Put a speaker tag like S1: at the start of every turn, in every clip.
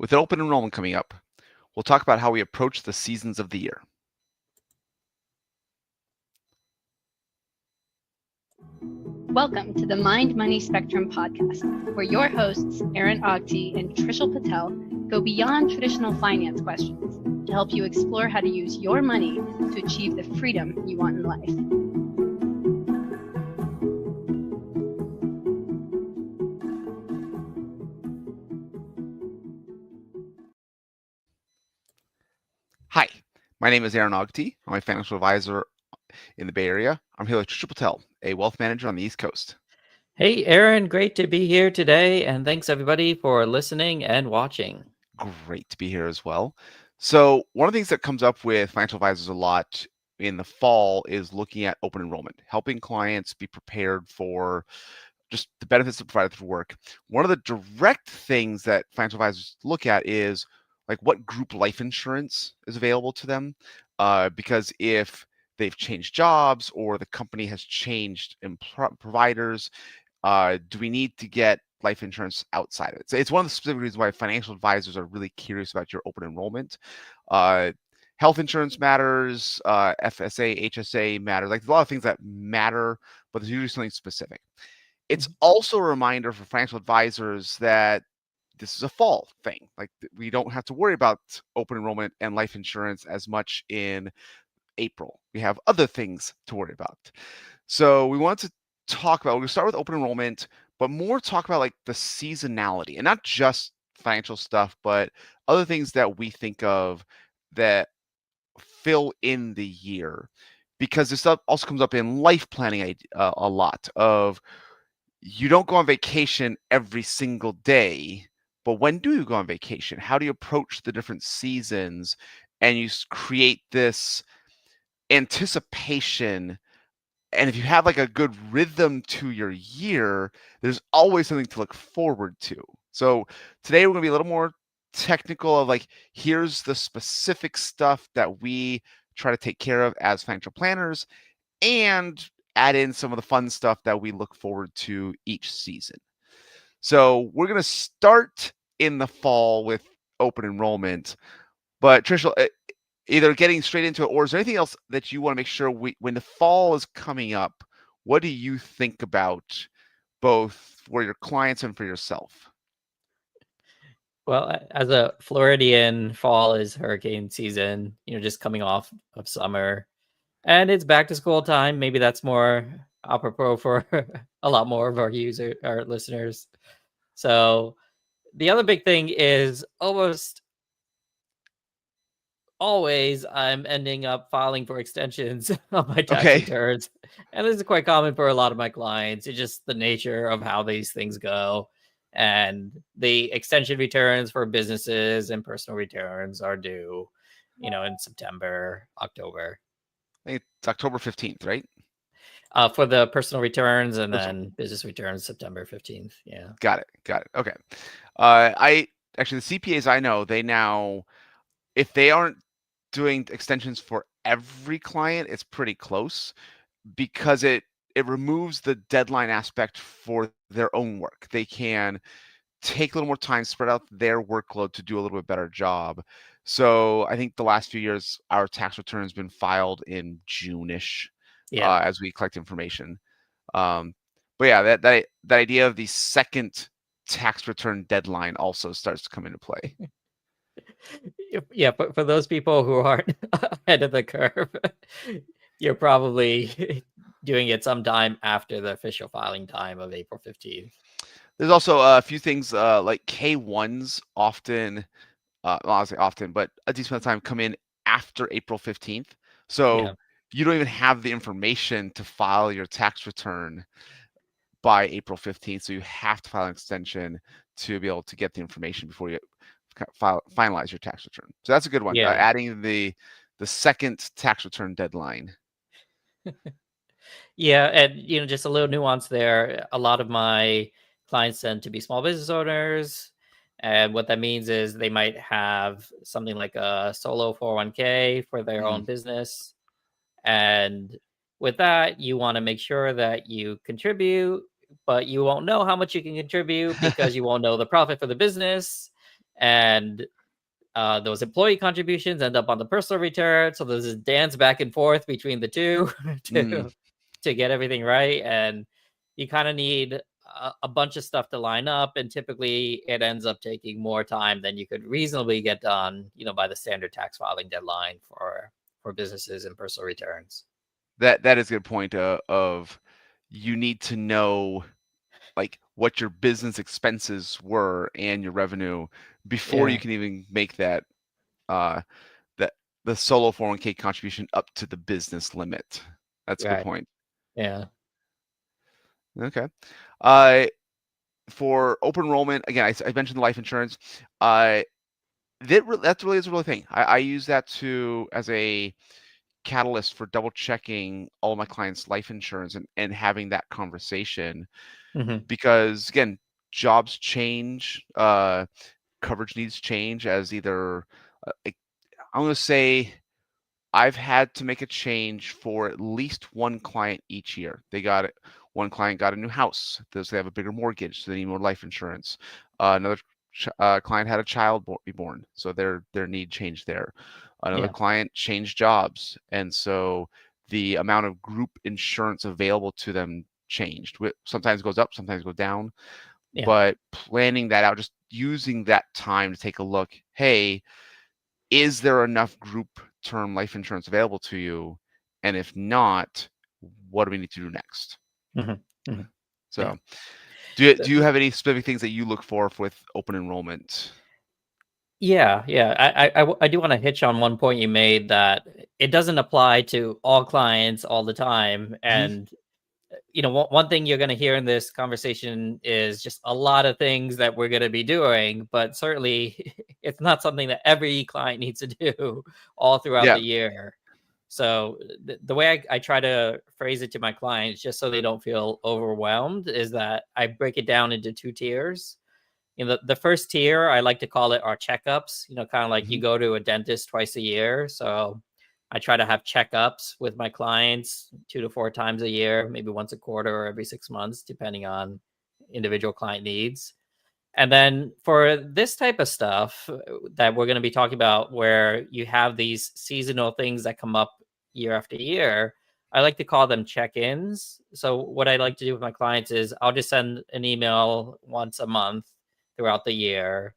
S1: With open enrollment coming up, we'll talk about how we approach the seasons of the year.
S2: Welcome to the Mind Money Spectrum podcast, where your hosts, Aaron Ogti and Trishul Patel, go beyond traditional finance questions to help you explore how to use your money to achieve the freedom you want in life.
S1: Hi, my name is Aaron Ogti. I'm a financial advisor in the Bay Area. I'm here with Trishul Patel, a wealth manager on the East Coast.
S3: Hey, Aaron, great to be here today. And thanks everybody for listening and watching.
S1: Great to be here as well. So one of the things that comes up with financial advisors a lot in the fall is looking at open enrollment, helping clients be prepared for just the benefits that provided through work. One of the direct things that financial advisors look at is like what group life insurance is available to them, because if they've changed jobs or the company has changed providers, do we need to get life insurance outside of it? So it's one of the specific reasons why financial advisors are really curious about your open enrollment. Health insurance matters, FSA, HSA matters. Like there's a lot of things that matter, but there's usually something specific. It's also a reminder for financial advisors that this is a fall thing. Like we don't have to worry about open enrollment and life insurance as much in April. We have other things to worry about. So we want to talk about, we're going to start with open enrollment, but more talk about like the seasonality and not just financial stuff, but other things that we think of that fill in the year, because this stuff also comes up in life planning a lot of, you don't go on vacation every single day, but when do you go on vacation? How do you approach the different seasons? And you create this anticipation. And if you have like a good rhythm to your year, there's always something to look forward to. So today we're going to be a little more technical of like, here's the specific stuff that we try to take care of as financial planners, and add in some of the fun stuff that we look forward to each season. So we're going to start in the fall with open enrollment. But Trishul, either getting straight into it, or is there anything else that you want to make sure when the fall is coming up, what do you think about both for your clients and for yourself?
S3: Well, as a Floridian, fall is hurricane season, just coming off of summer. And it's back to school time. Maybe that's more apropos for a lot more of our listeners. So the other big thing is almost always I'm ending up filing for extensions on my tax returns. And this is quite common for a lot of my clients. It's just the nature of how these things go. And the extension returns for businesses and personal returns are due, in September, October.
S1: I think it's October 15th, right?
S3: For the personal returns, and then business returns September 15th. Yeah.
S1: Got it. Okay. The CPAs I know, they now, if they aren't doing extensions for every client, it's pretty close, because it removes the deadline aspect for their own work. They can take a little more time, spread out their workload to do a little bit better job. So I think the last few years, our tax return has been filed in June-ish, as we collect information. But yeah, that idea of the second tax return deadline also starts to come into play.
S3: Yeah, but for those people who aren't ahead of the curve, you're probably doing it sometime after the official filing time of April 15th.
S1: There's also a few things like K1s often, well, I'll say often, but a decent amount of time come in after April 15th. So you don't even have the information to file your tax return by April 15th. So you have to file an extension to be able to get the information before you finalize your tax return. So that's a good one. Adding the second tax return deadline.
S3: Yeah, and just a little nuance there. A lot of my clients tend to be small business owners, and what that means is they might have something like a solo 401k for their own business, and with that, you want to make sure that you contribute, but you won't know how much you can contribute because you won't know the profit for the business. and those employee contributions end up on the personal return. So there's a dance back and forth between the two
S1: Mm.
S3: to get everything right, and you kind of need a bunch of stuff to line up, and typically it ends up taking more time than you could reasonably get done, by the standard tax filing deadline for businesses and personal returns.
S1: That is a good point. Of you need to know like what your business expenses were and your revenue before you
S3: Yeah,
S1: can even make that uh that the solo 401k contribution up to the business limit. That's a good
S3: right.
S1: point.
S3: Yeah.
S1: Okay. Uh, for open enrollment, again, I mentioned the life insurance. That really is a real thing. I use that as a catalyst for double checking all of my clients' life insurance and having that conversation
S3: Hmm.
S1: because again, jobs change, coverage needs change as either like, I'm going to say I've had to make a change for at least one client each year. One client got a new house, so they have a bigger mortgage, so they need more life insurance. Another client had a child be born, so their need changed there. Another
S3: Yeah.
S1: client changed jobs, and so the amount of group insurance available to them changed. Sometimes goes up, sometimes goes down.
S3: Yeah.
S1: But planning that out, just using that time to take a look. Hey, is there enough group term life insurance available to you? And if not, what do we need to do next?
S3: Hmm. Hmm. Yeah.
S1: So, do you have any specific things that you look for with open enrollment?
S3: Yeah, yeah. I do want to hitch on one point you made, that it doesn't apply to all clients all the time.
S1: Mhm.
S3: And one thing you're going to hear in this conversation is just a lot of things that we're going to be doing, but certainly it's not something that every client needs to do all throughout
S1: Yeah,
S3: the year. So the way I try to phrase it to my clients, just so they don't feel overwhelmed, is that I break it down into two tiers. The first tier, I like to call it our checkups, kind of like you
S1: mhm,
S3: go to a dentist twice a year. So I try to have checkups with my clients 2 to 4 times a year, maybe once a quarter or every 6 months, depending on individual client needs. And then for this type of stuff that we're going to be talking about, where you have these seasonal things that come up year after year, I like to call them check ins. So, what I like to do with my clients is I'll just send an email once a month throughout the year.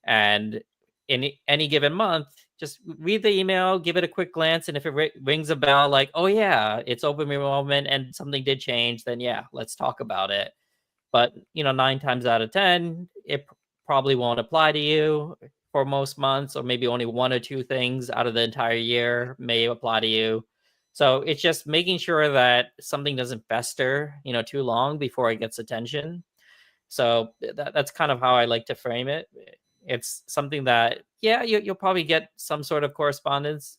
S3: And in any given month, just read the email, give it a quick glance. And if it rings a bell, like, oh, yeah, it's open enrollment and something did change, then yeah, let's talk about it. But 9 times out of 10, it probably won't apply to you for most months, or maybe only one or two things out of the entire year may apply to you. So it's just making sure that something doesn't fester, too long before it gets attention. So that's kind of how I like to frame it. It's something that, yeah, you'll probably get some sort of correspondence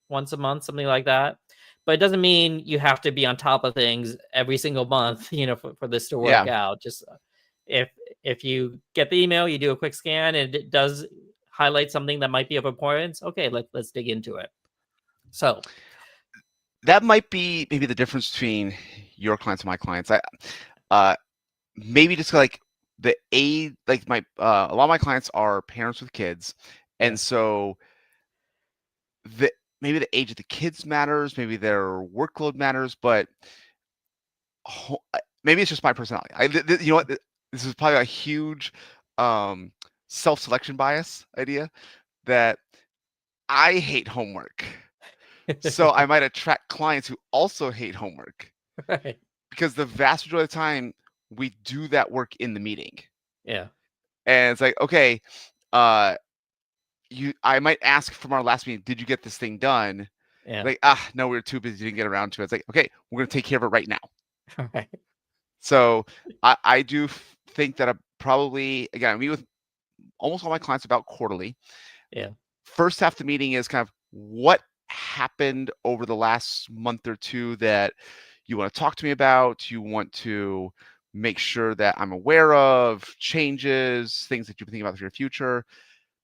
S3: once a month, something like that. But it doesn't mean you have to be on top of things every single month, for this to work
S1: yeah.
S3: out. Just if if you get the email, you do a quick scan, and it does highlight something that might be of importance. Okay, let's dig into it. So
S1: That might be maybe the difference between your clients and my clients. Uh, maybe just like the age, like a lot of my clients are parents with kids,
S3: yeah,
S1: and so the maybe the age of the kids matters, maybe their workload matters, but maybe it's just my personality. You know what? This is probably a huge um, self-selection bias idea that I hate homework. So I might attract clients who also hate homework
S3: right,
S1: because the vast majority of the time we do that work in the meeting.
S3: yeah,
S1: And it's like, okay, uh, I might ask from our last meeting, did you get this thing done?
S3: yeah,
S1: Like, no, we were too busy, didn't get around to it. It's like, okay, we're gonna take care of it right now.
S3: right,
S1: So I do think that I probably again I meet with almost all my clients about quarterly.
S3: yeah,
S1: First half of the meeting is kind of what happened over the last month or two that you want to talk to me about. You want to make sure that I'm aware of changes, things that you're thinking about for your future.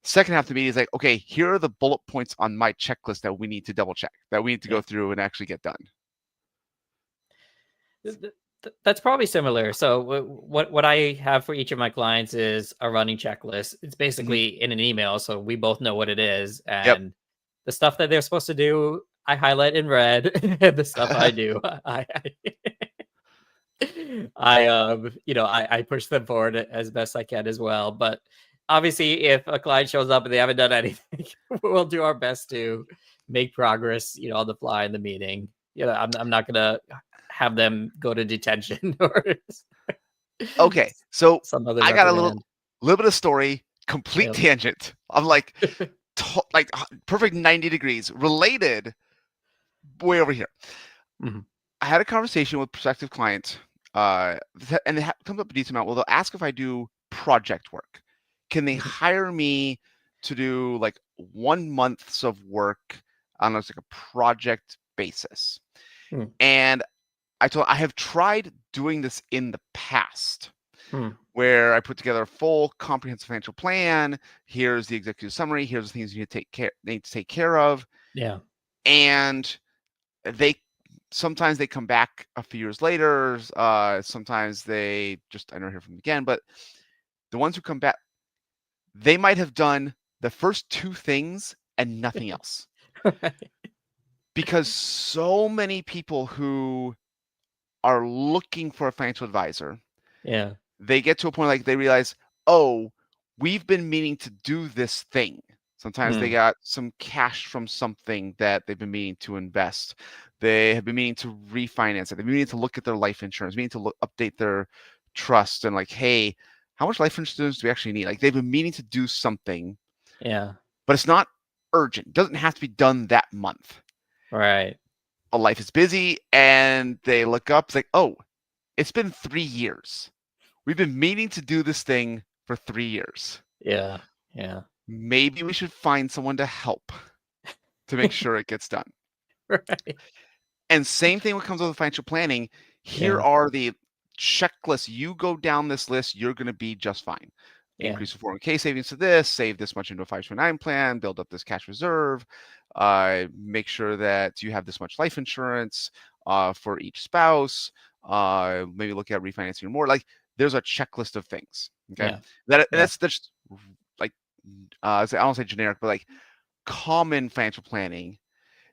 S1: Second half of the meeting is like, okay, here are the bullet points on my checklist that we need to double check, that we need to
S3: yeah.
S1: go through and actually get done.
S3: That's probably similar. So what I have for each of my clients is a running checklist. It's
S1: Mhm.
S3: basically in an email, so we both know what it is,
S1: Yep.
S3: and the stuff that they're supposed to do, I highlight in red, and the stuff I do, I push them forward as best I can as well. But obviously, if a client shows up and they haven't done anything, we'll do our best to make progress, on the fly in the meeting. I'm not gonna have them go to detention or
S1: Okay, so
S3: some other
S1: I got a little
S3: reprimand.
S1: little bit of story, complete
S3: Yep.
S1: tangent. I'm like perfect 90 degrees related way over here.
S3: Mhm.
S1: I had a conversation with prospective clients, and it comes up a decent amount. Well, they'll ask if I do project work. Can they
S3: Mhm.
S1: hire me to do like 1 months of work on like a project basis?
S3: Mm.
S1: And I have tried doing this in the past
S3: Mm.
S1: where I put together a full comprehensive financial plan. Here's the executive summary. Here's the things you need to take care of.
S3: Yeah.
S1: And they sometimes they come back a few years later. Sometimes they just I don't hear from them again. But the ones who come back, they might have done the first two things and nothing else.
S3: Right.
S1: Because so many people who are looking for a financial advisor,
S3: Yeah.
S1: they get to a point like they realize, oh, we've been meaning to do this thing. Sometimes they
S3: Mm.
S1: got some cash from something that they've been meaning to invest. They have been meaning to refinance it. They've been meaning to look at their life insurance, meaning to update their trust and like, hey, how much life insurance do we actually need? Like they've been meaning to do something,
S3: Yeah.
S1: but it's not urgent. It doesn't have to be done that month.
S3: Right.
S1: A life is busy and they look up, it's like, oh, it's been 3 years. We've been meaning to do this thing for 3 years.
S3: Yeah. Yeah.
S1: Maybe we should find someone to help to make sure it gets done.
S3: Right.
S1: And same thing when it comes with financial planning. Here
S3: Yeah.
S1: are the checklists. You go down this list, you're going to be just fine.
S3: Yeah.
S1: Increase your 401k savings to this, save this much into a 529 plan, build up this cash reserve, make sure that you have this much life insurance for each spouse, maybe look at refinancing more. Like there's a checklist of things. Okay.
S3: Yeah. Yeah.
S1: That's like, I don't say generic, but like common financial planning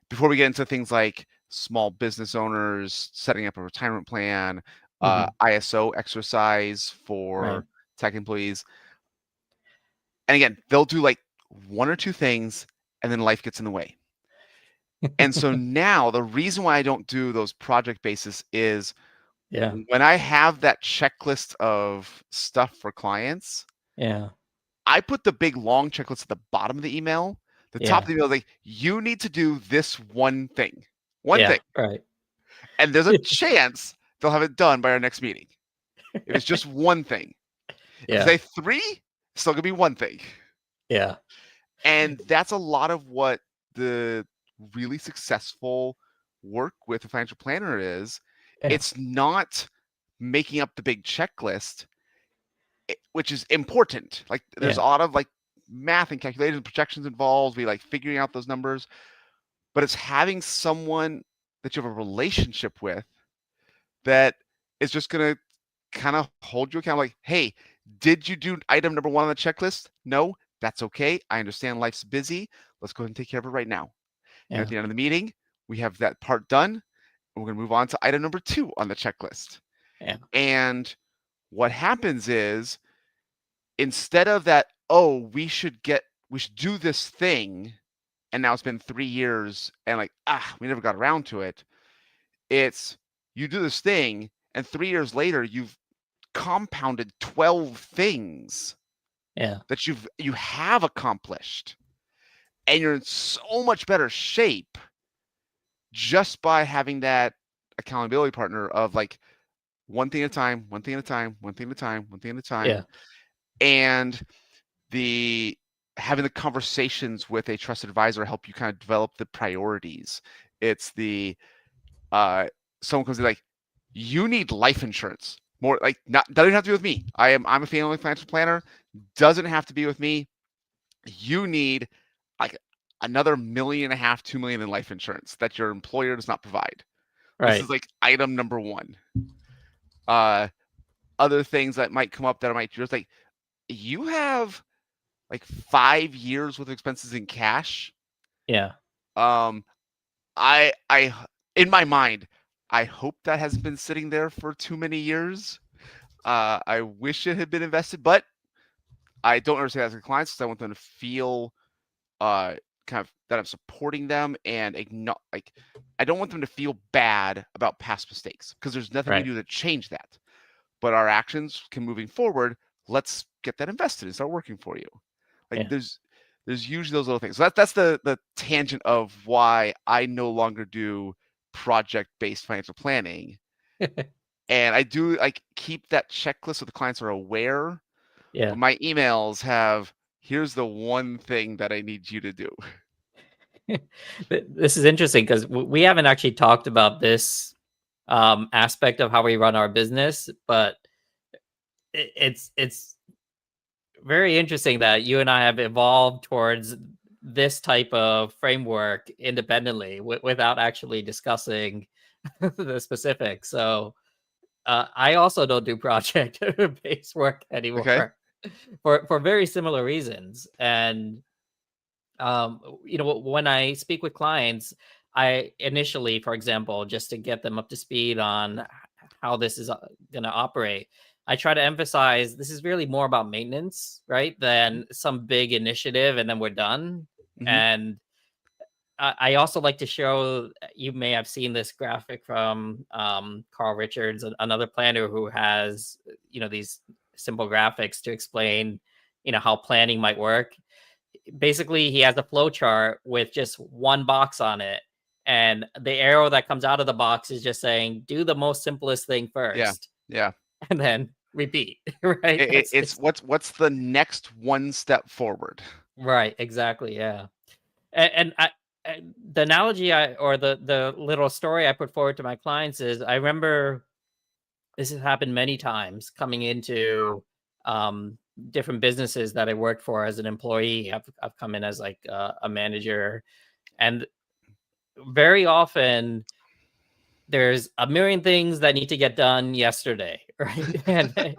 S1: before we get into things like small business owners setting up a retirement plan,
S3: Mhm.
S1: ISO exercise
S3: Right.
S1: for tech employees. And again, they'll do like one or two things and then life gets in the way. And so now the reason why I don't do those project basis is
S3: Yeah.
S1: when I have that checklist of stuff for clients,
S3: Yeah.
S1: I put the big long checklist at the bottom of the email. The top of
S3: Yeah.
S1: the email is like, you need to do this one thing. One
S3: Yeah.
S1: thing.
S3: Right.
S1: And there's a chance they'll have it done by our next meeting. If it's just one thing. If it's
S3: Yeah.
S1: say three, it's still gonna be one thing.
S3: Yeah.
S1: And that's a lot of what the really successful work with a financial planner is.
S3: Yeah.
S1: It's not making up the big checklist, which is important. Like there's
S3: Yeah.
S1: a lot of like math and calculations, projections involved. We like figuring out those numbers, but it's having someone that you have a relationship with that is just gonna kind of hold you accountable. Like, hey, did you do item number one on the checklist? No, that's okay. I understand life's busy. Let's go ahead and take care of it right now. And at
S3: Yeah.
S1: the end of the meeting, we have that part done. And we're gonna move on to item number two on the checklist.
S3: Yeah.
S1: And what happens is instead of that, oh, we should do this thing, and now it's been 3 years and like, we never got around to it. It's you do this thing, and 3 years later, you've compounded 12 things
S3: Yeah.
S1: that you have accomplished, and you're in so much better shape just by having that accountability partner of like one thing at a time, one thing at a time, one thing at a time, one thing at a time.
S3: Yeah.
S1: And the having the conversations with a trusted advisor help you kind of develop the priorities. It's the someone comes in like, you need life insurance. More like not doesn't have to be with me. I'm a family financial planner. Doesn't have to be with me. You need like another 1.5 million, 2 million in life insurance that your employer does not provide. This is
S3: Right.
S1: like item number one. Other things that might come up that I might just like, you have like 5 years worth of expenses in cash.
S3: Yeah.
S1: I in my mind, I hope that hasn't been sitting there for too many years. I wish it had been invested, but I don't understand that as a client because I want them to feel kind of that I'm supporting them and like I don't want them to feel bad about past mistakes because there's nothing we
S3: Right.
S1: do to change that. But our actions can moving forward, let's get that invested and start working for you. Like
S3: Yeah.
S1: there's usually those little things. So that's the tangent of why I no longer do project-based financial planning. And I do like keep that checklist so the clients are aware,
S3: Yeah.
S1: but my emails have here's the one thing that I need you to do.
S3: This is interesting because we haven't actually talked about this aspect of how we run our business, but it's very interesting that you and I have evolved towards this type of framework independently without actually discussing the specifics. So I also don't do project based work
S1: Okay.
S3: anymore for very similar reasons. And when I speak with clients, I initially, for example, just to get them up to speed on how this is going to operate, I try to emphasize this is really more about maintenance, right, than some big initiative and then we're done.
S1: Mm-hmm.
S3: And I also like to show, you may have seen this graphic from Carl Richards, another planner who has, these simple graphics to explain, how planning might work. Basically, he has a flow chart with just one box on it. And the arrow that comes out of the box is just saying, do the most simplest thing
S1: Yeah.
S3: first,
S1: Yeah.
S3: and then repeat, right?
S1: It's what's the next one step forward.
S3: Right, exactly, yeah. The analogy or the little story I put forward to my clients is, I remember this has happened many times coming into different businesses that I worked for as an employee. I've come in as like a manager, and very often there's a million things that need to get done yesterday, right? And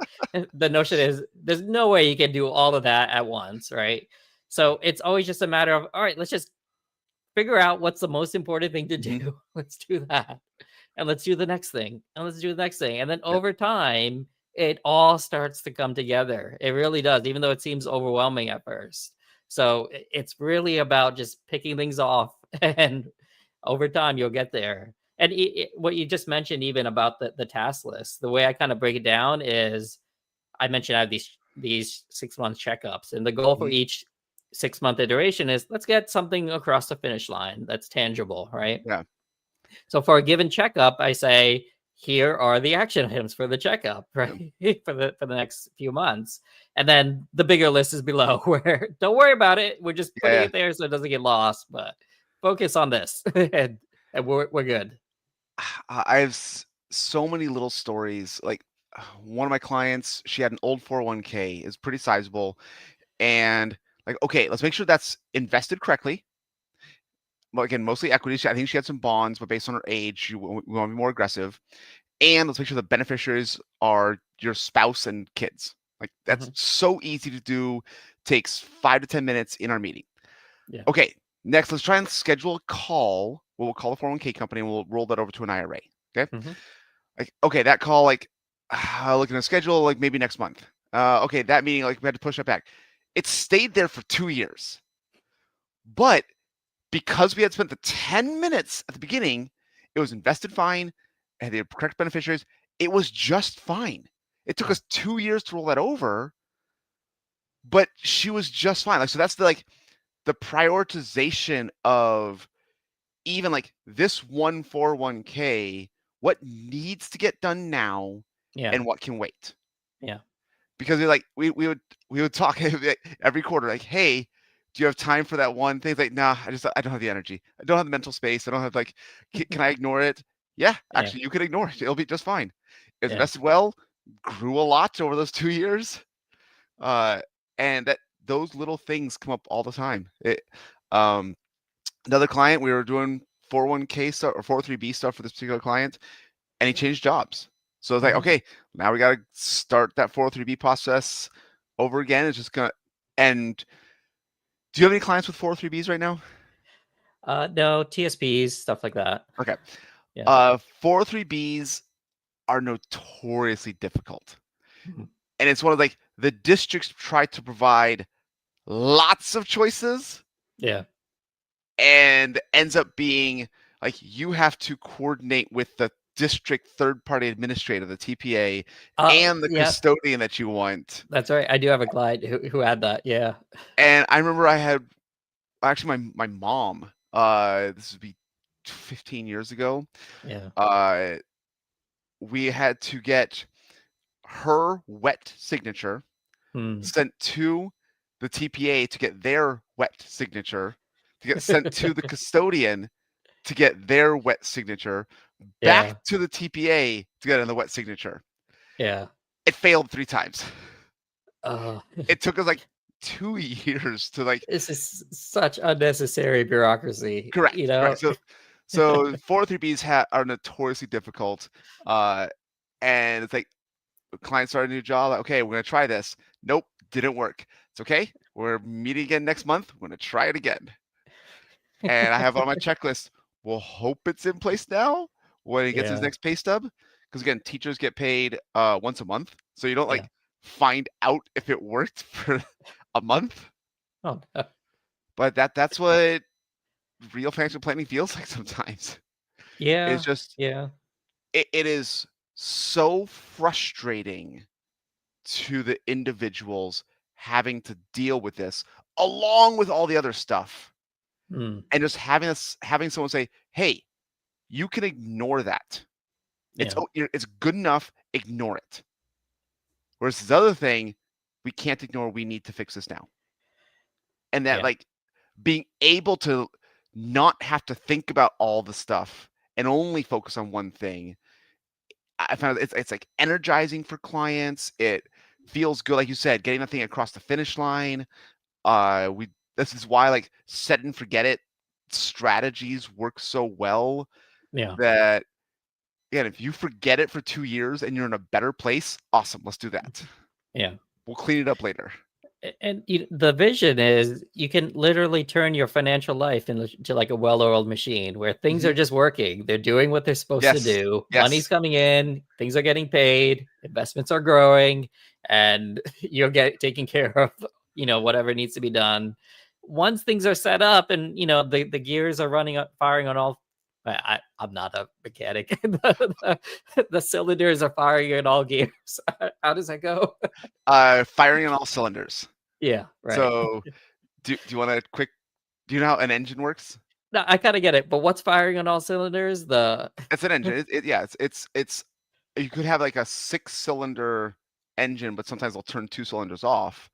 S3: the notion is there's no way you can do all of that at once, right? So it's always just a matter of, all right, let's just figure out what's the most important thing to do.
S1: Mm-hmm.
S3: Let's do that. And let's do the next thing. And let's do the next thing. And then
S1: Yeah.
S3: over time, it all starts to come together. It really does, even though it seems overwhelming at first. So it's really about just picking things off, and over time you'll get there. And what you just mentioned, even about the task list, the way I kind of break it down is, I mentioned I have these 6 month checkups, and the goal for
S1: Mm-hmm.
S3: each 6 month iteration is, let's get something across the finish line that's tangible, right?
S1: Yeah.
S3: So for a given checkup, I say, here are the action items for the checkup,
S1: Yeah.
S3: right? for the next few months. And then the bigger list is below, where don't worry about it. We're just putting
S1: Yeah.
S3: it there so it doesn't get lost, but focus on this, and we're good.
S1: I have so many little stories. Like one of my clients, she had an old 401k, is pretty sizable, and like, okay, let's make sure that's invested correctly. Well, again, mostly equities. I think she had some bonds, but based on her age, we want to be more aggressive. And let's make sure the beneficiaries are your spouse and kids. Like that's
S3: Mhm.
S1: so easy to do. Takes 5 to 10 minutes in our meeting.
S3: Yeah.
S1: Okay, next, let's try and schedule a call. We'll call the 401k company and we'll roll that over to an IRA. Okay.
S3: Mhm.
S1: Like, okay, that call, like, looking at a schedule, like maybe next month. Okay, that meeting, like, we had to push that back. It stayed there for 2 years. But because we had spent the 10 minutes at the beginning, it was invested fine, had the correct beneficiaries. It was just fine. It took
S3: Yeah.
S1: us 2 years to roll that over, but she was just fine. Like, so that's the prioritization of even like this 141k, what needs to get done now
S3: Yeah.
S1: and what can wait.
S3: Yeah.
S1: Because we would talk every quarter, like, hey, do you have time for that one thing? It's like, nah, I don't have the energy. I don't have the mental space. I don't have like, can I ignore it? Yeah,
S3: Yeah.
S1: actually, you can ignore it. It'll be just fine. It was
S3: Yeah.
S1: invested well, grew a lot over those 2 years, uh, and that those little things come up all the time. Um, Another client, we were doing 401k stuff or 403b stuff for this particular client, and he changed jobs. So it's like, okay, now we got to start that 403B process over again. It's just gonna. And do you have any clients with 403Bs right now?
S3: No, TSPs, stuff like that.
S1: Okay.
S3: Yeah.
S1: 403Bs are notoriously difficult,
S3: Mhm.
S1: and it's one of like the districts try to provide lots of choices,
S3: Yeah.
S1: and ends up being like you have to coordinate with the district third-party administrator, the TPA, and the
S3: Yeah,
S1: custodian that you want.
S3: that's right. I do have a client who had that. Yeah.
S1: And I remember I had actually my mom. This would be 15 years ago.
S3: Yeah.
S1: We had to get her wet signature
S3: Hmm.
S1: sent to the TPA to get their wet signature, to get sent to the custodian to get their wet signature, back
S3: Yeah.
S1: to the TPA to get in the wet signature.
S3: Yeah.
S1: It failed 3 times.
S3: Oh,
S1: It took us like 2 years to like
S3: this is such unnecessary bureaucracy, you
S1: correct,
S3: know?
S1: correct. So 403Bs are notoriously difficult. And it's like clients start a new job. Like, okay, we're gonna try this. Nope, didn't work. It's okay. We're meeting again next month. We're gonna try it again. And I have on my checklist. We'll hope it's in place now when he gets his
S3: Yeah.
S1: next pay stub. Because again, teachers get paid once a month, so you don't
S3: Yeah.
S1: like find out if it worked for a month.
S3: Oh, no.
S1: But that's what real financial planning feels like sometimes. It's
S3: Yeah.
S1: just
S3: Yeah.
S1: it is so frustrating to the individuals having to deal with this along with all the other stuff,
S3: Mm.
S1: and just having someone say, hey, you can ignore that.
S3: Yeah.
S1: It's good enough, ignore it. Whereas this other thing, we can't ignore, we need to fix this now. And that
S3: Yeah.
S1: like being able to not have to think about all the stuff and only focus on one thing, I found it's like energizing for clients. It feels good, like you said, getting that thing across the finish line. We This is why like set and forget it strategies work so well.
S3: Yeah.
S1: That again, if you forget it for 2 years and you're in a better place, awesome, let's do that.
S3: Yeah.
S1: We'll clean it up later.
S3: And the vision is you can literally turn your financial life into like a well-oiled machine where things are
S1: Mhm.
S3: just working. They're doing what they're supposed to
S1: Yes.
S3: do. Money's
S1: Yes.
S3: coming in, things are getting paid, investments are growing, and you're taking care of, whatever needs to be done. Once things are set up and, the gears are running up, firing on all. I'm not a mechanic. The cylinders are firing in all gears. How does that go?
S1: Firing on all cylinders.
S3: Yeah, right.
S1: So do you want a quick do you know how an engine works?
S3: No, I kinda get it, but what's firing on all cylinders? The
S1: It's an engine. Yeah, it's you could have like a 6-cylinder engine, but sometimes they'll turn 2 cylinders off,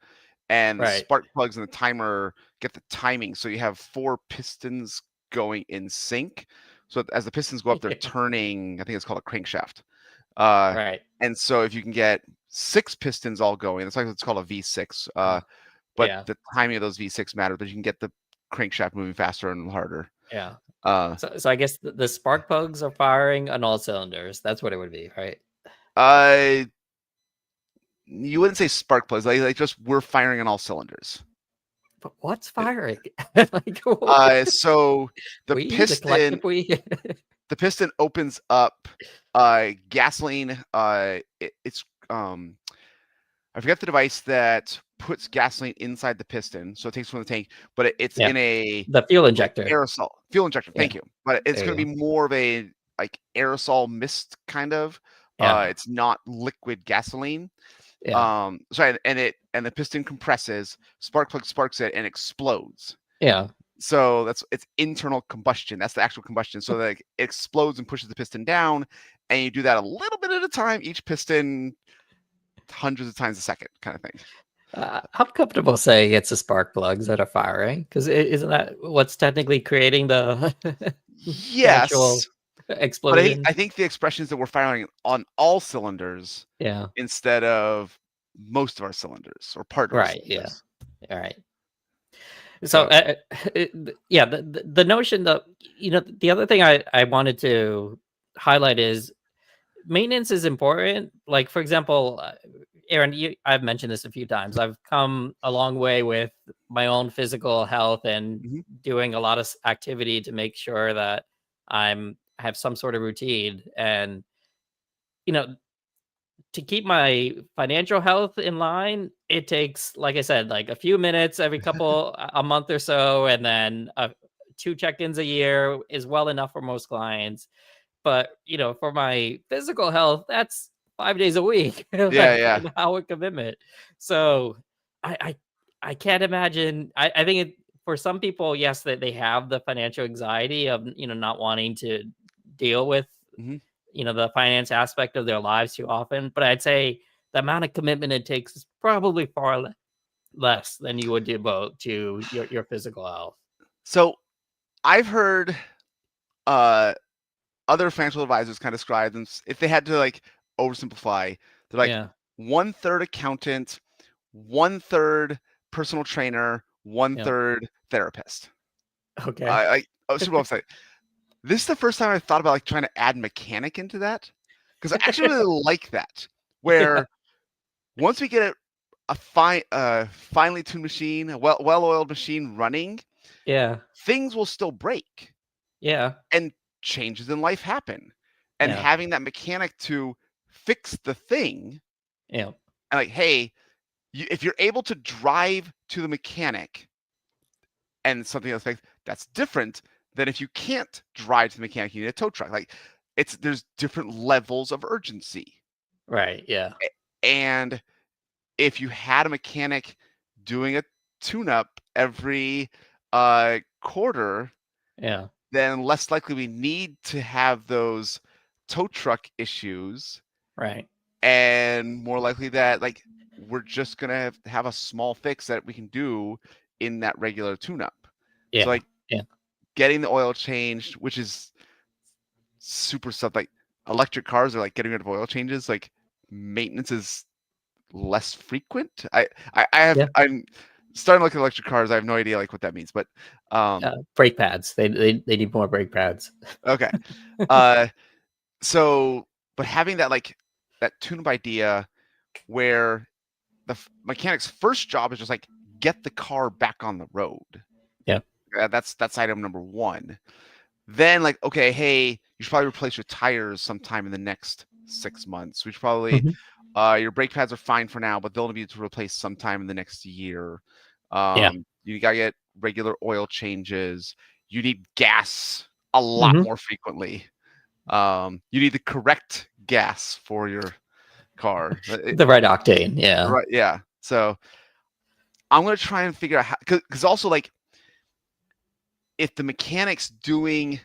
S1: and the
S3: Right.
S1: spark plugs and the timer get the timing, so you have 4 pistons going in sync. So as the pistons go up, they're turning, I think it's called a crankshaft. Uh,
S3: Right.
S1: and so if you can get 6 pistons all going, it's like it's called a V6. But
S3: Yeah,
S1: the timing of those V6 matter, but you can get the crankshaft moving faster and harder.
S3: yeah.
S1: Uh,
S3: So I guess the spark plugs are firing on all cylinders. That's what it would be, right?
S1: uh, you wouldn't say spark plugs, like just we're firing on all cylinders.
S3: But what's
S1: It-
S3: firing? Like,
S1: so the
S3: the collective we?
S1: the piston opens up gasoline. It's I forget the device that puts gasoline inside the piston, so it takes from the tank, but it's
S3: Yeah,
S1: in a
S3: the fuel
S1: like
S3: injector.
S1: aerosol fuel injector.
S3: Yeah,
S1: Thank you, but it's
S3: there
S1: going
S3: you
S1: to
S3: go.
S1: be more of a like aerosol mist kind of.
S3: Yeah,
S1: It's not liquid gasoline.
S3: yeah,
S1: Sorry, and the piston compresses, spark plug sparks it, and explodes.
S3: yeah.
S1: So it's internal combustion. That's the actual combustion. So like it explodes and pushes the piston down, and you do that a little bit at a time. Each piston hundreds of times a second, kind of thing.
S3: I'm comfortable saying it's the spark plugs that are firing because isn't that what's technically creating the the actual
S1: Yes, but
S3: explosion?
S1: I think the expression is that we're firing on all cylinders
S3: Yeah.
S1: instead of most of our cylinders or part of our
S3: Right. Yeah.
S1: cylinders.
S3: All right. So,
S1: So
S3: yeah, the notion that the other thing I wanted to highlight is maintenance is important. Like, for example, Aaron, I've mentioned this a few times. I've come a long way with my own physical health and
S1: Mhm.
S3: doing a lot of activity to make sure that I have some sort of routine. And, you know, to keep my financial health in line, it takes, like I said, like a few minutes every a month or so, and then 2 check-ins a year is well enough for most clients. But, for my physical health, that's 5 days a week,
S1: Yeah,
S3: like
S1: yeah.
S3: an hour commitment. So I I I can't imagine. I think for some people, yes, that they have the financial anxiety of, not wanting to deal with,
S1: Mhm.
S3: the finance aspect of their lives too often. But I'd say the amount of commitment it takes is probably far less than you would devote to your physical health.
S1: So I've heard uh, other financial advisors kind of describe them if they had to like oversimplify, they're like
S3: Yeah.
S1: 1/3 accountant, 1/3 personal trainer, one
S3: Yeah.
S1: third therapist.
S3: Okay.
S1: Super website. This is the first time I've thought about like trying to add mechanic into that because I actually really like that.
S3: Yeah.
S1: Where once we get a finely tuned machine, a well-oiled machine running,
S3: Yeah.
S1: things will still break
S3: Yeah.
S1: and changes in life happen. And
S3: Yeah.
S1: having that mechanic to fix the thing,
S3: Yeah.
S1: and like, hey, if you're able to drive to the mechanic and something else like that's different than if you can't drive to the mechanic, you need a tow truck. Like there's different levels of urgency.
S3: Right. Yeah.
S1: And if you had a mechanic doing a tune-up every quarter,
S3: Yeah.
S1: then less likely we need to have those tow truck issues,
S3: Right.
S1: and more likely that like we're just gonna have a small fix that we can do in that regular tune-up. So
S3: Yeah.
S1: like
S3: Yeah.
S1: getting the oil changed, which is super stuff like electric cars are like getting rid of oil changes, like maintenance is less frequent.
S3: Yeah.
S1: I'm starting to look at electric cars. I have no idea like what that means, but
S3: Brake pads. They need more brake pads.
S1: okay. Uh, so but having that like that tune-up idea where the mechanic's first job is just like get the car back on the road.
S3: Yeah.
S1: That's item number one. Then like, okay, hey, you should probably replace your tires sometime in the next 6 months. We should probably
S3: Mhm.
S1: your brake pads are fine for now, but they'll need to replace sometime in the next year.
S3: Yeah.
S1: You gotta get regular oil changes. You need gas a lot
S3: Mhm.
S1: more frequently. You need the correct gas for your car.
S3: The right octane. Yeah.
S1: Right, yeah. So I'm gonna try and figure out how, because also like if the mechanic's doing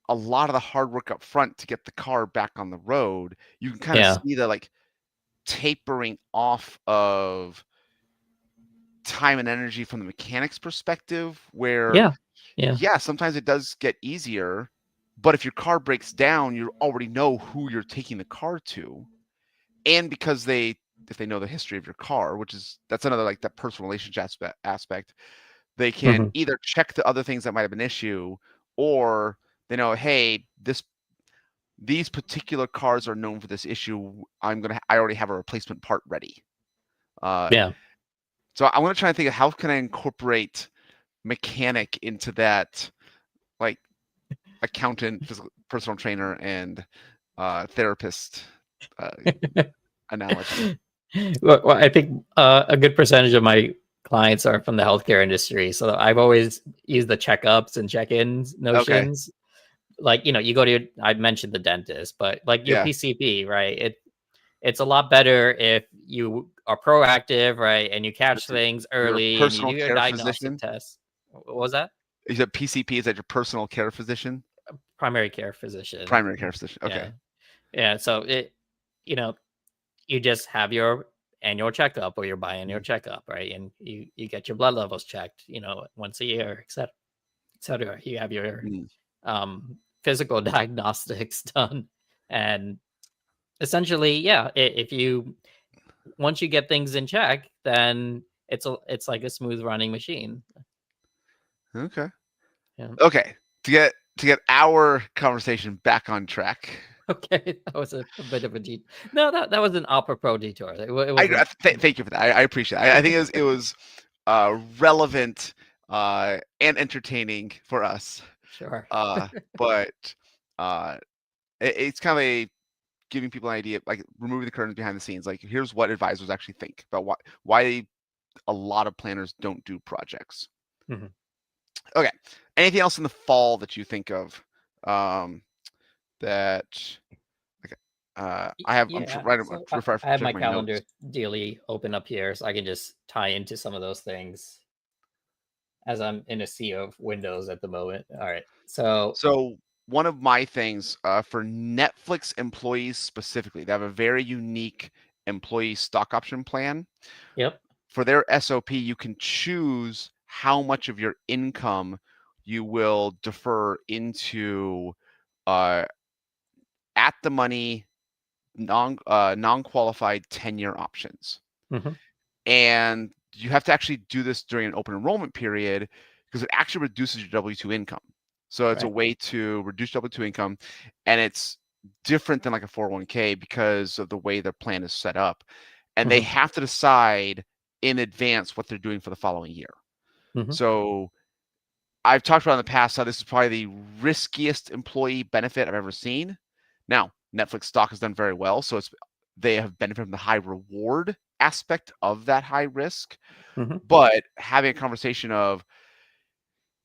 S1: a lot of the hard work up front to get the car back on the road, you can kind of
S3: Yeah.
S1: see the like tapering off of time and energy from the mechanic's perspective where
S3: Yeah. Yeah.
S1: yeah, sometimes it does get easier, but if your car breaks down, you already know who you're taking the car to. And because if they know the history of your car, which is that's another like that personal relationship aspect, they can
S3: Mhm.
S1: either check the other things that might have been an issue, or they know, hey, these particular cars are known for this issue. I already have a replacement part ready. Uh,
S3: Yeah.
S1: so I want to try and think of how can I incorporate mechanic into that, like accountant, personal trainer, and therapist uh, analogy.
S3: Well, I think a good percentage of my clients are from the healthcare industry, so I've always used the checkups and check-ins
S1: Okay.
S3: notions. Like, you go to I mentioned the dentist, but like your
S1: Yeah.
S3: PCP, right? It's a lot better if you are proactive, right? And you catch things
S1: Your
S3: early and you do
S1: personal
S3: your
S1: care
S3: diagnostic
S1: physician.
S3: tests. What was that?
S1: Is it PCP? Is that your personal care physician?
S3: Primary care physician.
S1: Primary care physician. Okay.
S3: Yeah. Yeah. So you know, you just have your annual checkup or your biannual
S1: Mhm.
S3: checkup, right? And you get your blood levels checked, once a year, et cetera, et cetera. You have your
S1: Mm.
S3: physical diagnostics done. And essentially, yeah, if you once you get things in check, then it's like a smooth running machine.
S1: Okay.
S3: Yeah.
S1: Okay. To get our conversation back on track.
S3: Okay, that was a bit of a detour. No, that was an apropos detour. It
S1: I
S3: wasn't.
S1: thank you for that. I appreciate it. I think it was relevant and entertaining for us.
S3: Sure.
S1: But uh, it's kind of a giving people an idea, like removing the curtains behind the scenes. Like here's what advisors actually think about why a lot of planners don't do projects.
S3: Mhm.
S1: Okay. Anything else in the fall that you think of that? Okay. I'm
S3: Yeah,
S1: right.
S3: so I have
S1: Check
S3: my
S1: my notes.
S3: calendar daily open up here, so I can just tie into some of those things as I'm in a sea of windows at the moment. All right. So,
S1: So one of my things for Netflix employees specifically, they have a very unique employee stock option plan.
S3: yep.
S1: For their SOP, you can choose how much of your income you will defer into uh, at the money non qualified 10-year options.
S3: Hmm.
S1: And you have to actually do this during an open enrollment period because it actually reduces your W-2 income. So it's a
S3: Right.
S1: way to reduce W-2 income, and it's different than like a 401k because of the way their plan is set up. And they
S3: Hmm.
S1: have to decide in advance what they're doing for the following year.
S3: Hmm.
S1: So I've talked about in the past how this is probably the riskiest employee benefit I've ever seen. Now, Netflix stock has done very well, so they have benefited from the high reward aspect of that high risk.
S3: Hmm.
S1: But having a conversation of,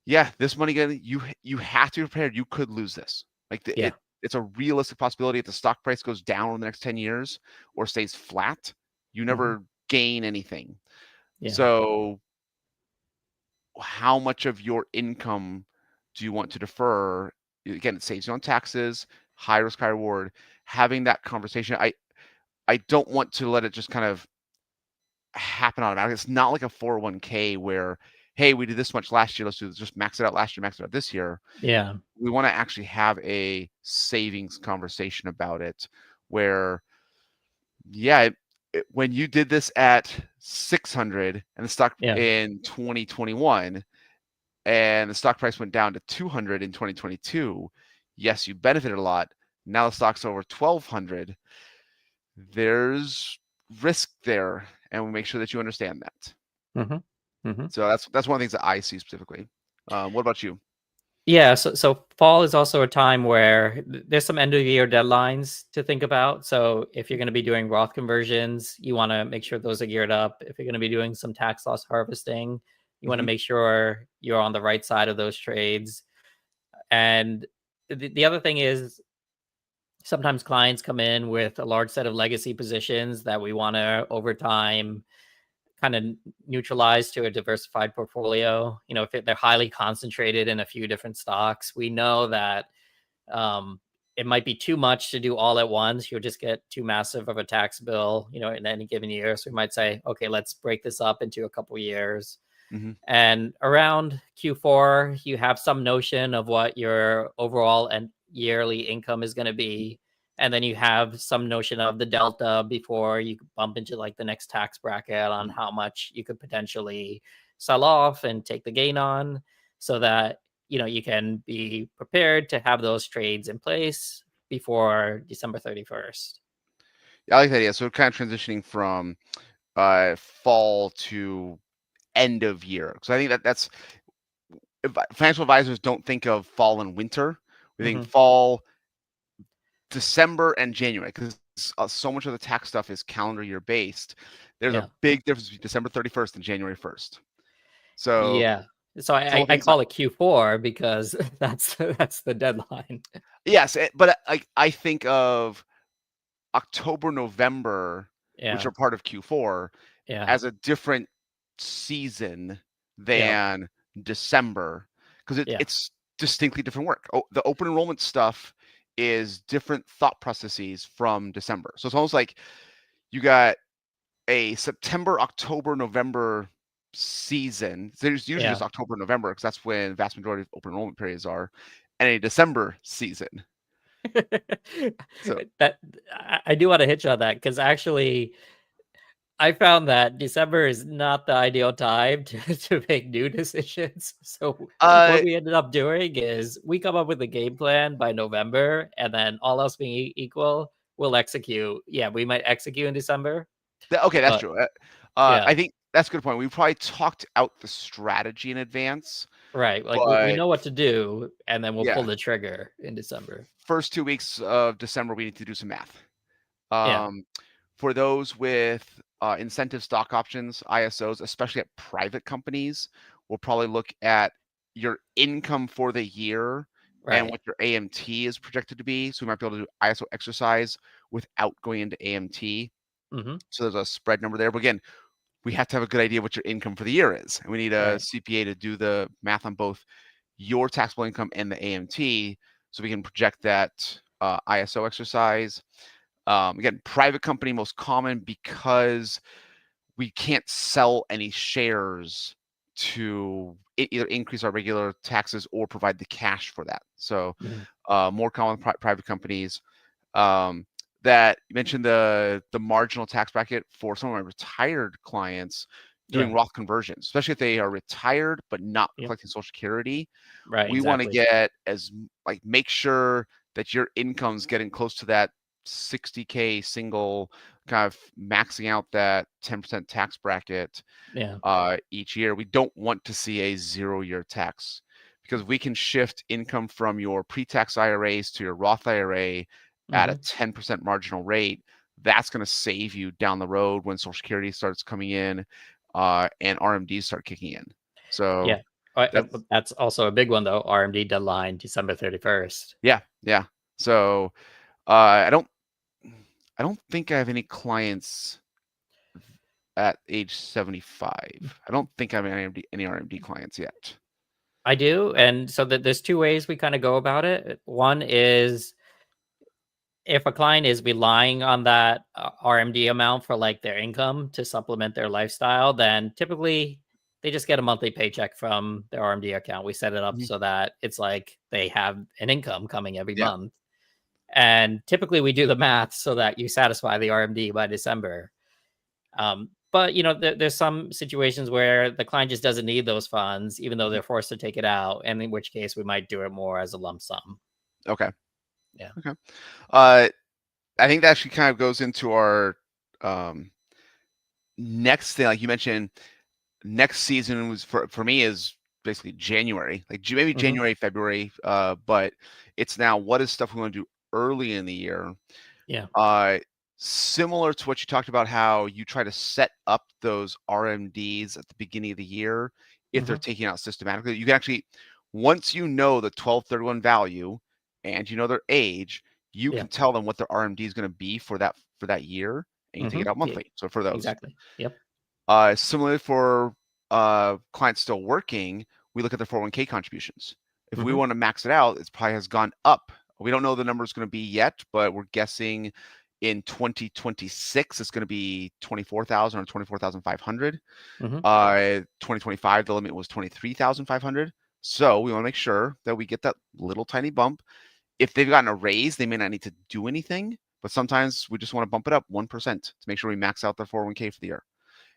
S1: yeah, this money you have to be prepared. You could lose this. Like
S3: Yeah.
S1: it's a realistic possibility if the stock price goes down in the next 10 years or stays flat, you
S3: Hmm.
S1: never gain anything.
S3: Yeah.
S1: So how much of your income do you want to defer? Again, it saves you on taxes, high risk, high reward. Having that conversation, I don't want to let it just kind of happen automatically. It's not like a 401k where, hey, we did this much last year, let's do this, just max it out last year, max it out this year.
S3: Yeah.
S1: We want to actually have a savings conversation about it where, yeah, when you did this at 600 and the stock
S3: Yeah.
S1: in 2021 and the stock price went down to 200 in 2022, yes, you benefited a lot. Now the stock's over 1200. There's risk there, and we make sure that you understand that.
S3: Hmm. Hmm.
S1: So that's one of the things that I see specifically. What about you?
S3: Yeah, so fall is also a time where there's some end of year deadlines to think about. So if you're going to be doing Roth conversions, you want to make sure those are geared up. If you're going to be doing some tax loss harvesting, you want to
S1: Hmm.
S3: make sure you're on the right side of those trades. And the other thing is sometimes clients come in with a large set of legacy positions that we want to over time kind of neutralized to a diversified portfolio. You know, if they're highly concentrated in a few different stocks, we know that um, it might be too much to do all at once. You'll just get too massive of a tax bill, you know, in any given year. So we might say, okay, let's break this up into a couple years.
S1: Hmm.
S3: And around Q4, you have some notion of what your overall and yearly income is going to be. And then you have some notion of the delta before you bump into like the next tax bracket on how much you could potentially sell off and take the gain on so that, you know, you can be prepared to have those trades in place before December 31st.
S1: I like that idea. So kind of transitioning from fall to end of year. So I think that's financial advisors don't think of fall and winter. We think
S3: Hmm.
S1: fall, December, and January because so much of the tax stuff is calendar year based. There's a
S3: Yeah.
S1: big difference between December 31st and January 1st. So
S3: Yeah. So
S1: some of the
S3: I
S1: things that,
S3: call it Q4 because that's the deadline.
S1: yes, but I think of October, November, which
S3: Yeah.
S1: are part of Q4,
S3: Yeah.
S1: as a different season
S3: Yeah.
S1: than December because
S3: Yeah.
S1: it's distinctly different work. Oh, the open enrollment stuff is different thought processes from December. So it's almost like you got a September, October, November season. So there's usually just
S3: Yeah.
S1: October, November because that's when vast majority of open enrollment periods are, and a December season. So
S3: that I do want to hitch on that because actually I found that December is not the ideal time to make new decisions. So what
S1: Uh,
S3: we ended up doing is we come up with a game plan by November, and then all else being equal, we'll execute. Yeah, we might execute in December,
S1: okay, that's
S3: but
S1: true.
S3: yeah,
S1: I think that's a good point. We probably talked out the strategy in advance,
S3: right. Like we
S1: but
S3: know what to do, and then we'll pull
S1: yeah,
S3: the trigger in December.
S1: first 2 weeks of December, we need to do some math.
S3: Yeah,
S1: Um, for those with incentive stock options, ISOs, especially at private companies, we'll probably look at your income for the year and
S3: right.
S1: what your AMT is projected to be. So we might be able to do ISO exercise without going into AMT.
S3: Mm-hmm.
S1: So there's a spread number there. But again, we have to have a good idea what your income for the year is. And we need a
S3: Right.
S1: CPA to do the math on both your taxable income and the AMT so we can project that ISO exercise. Again, private company most common because we can't sell any shares to either increase our regular taxes or provide the cash for that. So
S3: Mhm.
S1: more common private companies. Um, that you mentioned the marginal tax bracket for some of my retired clients doing
S3: Yeah.
S1: Roth conversions, especially if they are retired but not
S3: Yep.
S1: collecting Social Security.
S3: Right.
S1: We want to
S3: Exactly.
S1: get like make sure that your income's getting close to that 60K single, kind of maxing out that 10% tax bracket
S3: Yeah.
S1: each year. We don't want to see a 0-year tax because we can shift income from your pre-tax IRAs to your Roth IRA at a
S3: Mm-hmm.
S1: 10% marginal rate. That's going to save you down the road when Social Security starts coming in and RMDs start kicking in. So
S3: Yeah.
S1: that's
S3: That's also a big one though. RMD deadline December 31st.
S1: yeah. So I don't think I have any clients at age 75. I don't think I have any RMD clients yet.
S3: I do, and so that there's two ways we kind of go about it. One is if a client is relying on that RMD amount for like their income to supplement their lifestyle, then typically they just get a monthly paycheck from their RMD account. We set it up
S1: Mhm.
S3: so that it's like they have an income coming every
S1: Yeah.
S3: month. And typically we do the math so that you satisfy the RMD by December. But there's some situations where the client just doesn't need those funds, even though
S1: Mhm.
S3: they're forced to take it out, and in which case we might do it more as a lump sum.
S1: Okay.
S3: Yeah.
S1: Okay. Uh, I think that actually kind of goes into our um, next thing. Like you mentioned, next season was for me is basically January, like maybe
S3: Hmm.
S1: January, February. But it's now what is stuff we want to do early in the year.
S3: Yeah.
S1: Uh, Similar to what you talked about, how you try to set up those RMDs at the beginning of the year if they're
S3: Hmm.
S1: taken out systematically. You can actually, once you know the 1231 value and you know their age, you
S3: Yeah.
S1: can tell them what their RMD is going to be for that year, and you take
S3: Hmm.
S1: it out
S3: Yeah.
S1: monthly. So for those,
S3: Exactly. Yep.
S1: similarly for clients still working, we look at their 401k contributions. If we
S3: Hmm.
S1: want to max it out, it probably has gone up. We don't know the number is going to be yet, but we're guessing in 2026 it's going to be 24,000 or 24,500.
S3: Hmm.
S1: 2025 the limit was 23,500. So we want to make sure that we get that little tiny bump. If they've gotten a raise, they may not need to do anything, but sometimes we just want to bump it up 1% to make sure we max out their 401k for the year.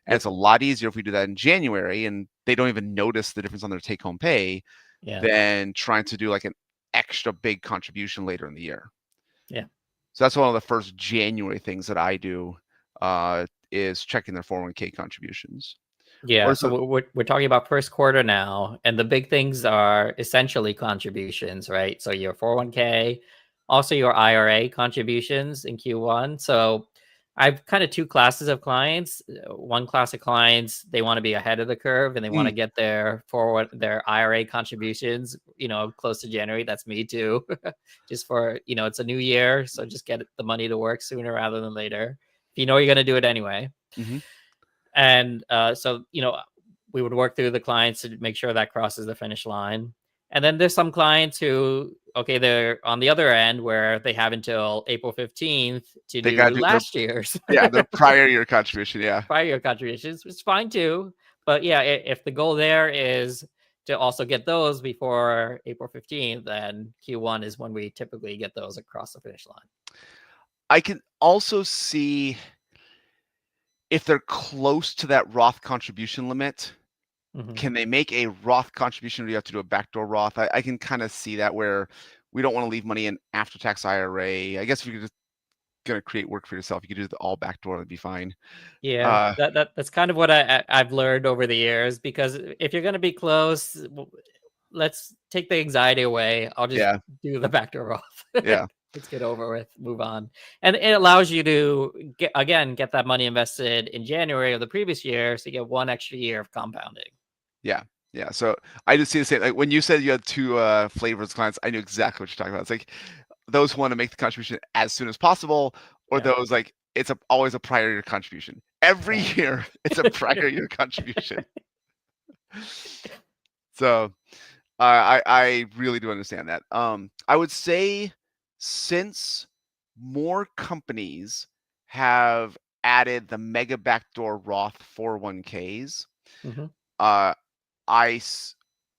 S1: And it's
S3: Yep.
S1: a lot easier if we do that in January and they don't even notice the difference on their take home pay
S3: Yeah.
S1: than trying to do like an extra big contribution later in the year.
S3: Yeah.
S1: So that's one of the first January things that I do is checking their 401k contributions. What
S3: Yeah,
S1: is
S3: so
S1: the
S3: we're talking about first quarter now, and the big things are essentially contributions, right? So your 401k, also your IRA contributions in Q1. So I've kind of two classes of clients. One class of clients, they want to be ahead of the curve and they want
S1: mm,
S3: to get their IRA contributions, close to January. That's me too. Just for, it's a new year, so just get the money to work sooner rather than later. If you know you're going to do it anyway.
S1: mhm,
S3: And so, we would work through the clients to make sure that crosses the finish line. And then there's some clients who, okay, they're on the other end where they have until April 15th to
S1: they got
S3: do
S1: to do their
S3: last year's
S1: their prior year contribution. Yeah.
S3: prior year contributions, which is fine too. But yeah, if the goal there is to also get those before April 15th, then Q1 is when we typically get those across the finish line.
S1: I can also see if they're close to that Roth contribution limit, can they make a Roth contribution, or do you have to do a backdoor Roth? I can kind of see that, where we don't want to leave money in after-tax IRA. I guess if you're just going to create work for yourself, you could do the all backdoor, that'd be fine.
S3: Yeah, that's kind of what I've learned over the years, because if you're going to be close, let's take the anxiety away. I'll just
S1: Yeah,
S3: do the backdoor off.
S1: yeah,
S3: Let's get over with, move on. And it allows you to get that money invested in January of the previous year, so you get one extra year of compounding.
S1: yeah, yeah. So I just see the same. Like when you said you had two flavors of clients, I knew exactly what you're talking about. It's like those who want to make the contribution as soon as possible, or
S3: Yeah.
S1: those like it's always a prior year contribution. Every
S3: Right.
S1: year, it's a prior year contribution. So I really do understand that. I would say, since more companies have added the mega backdoor Roth 401ks,
S3: Mhm.
S1: I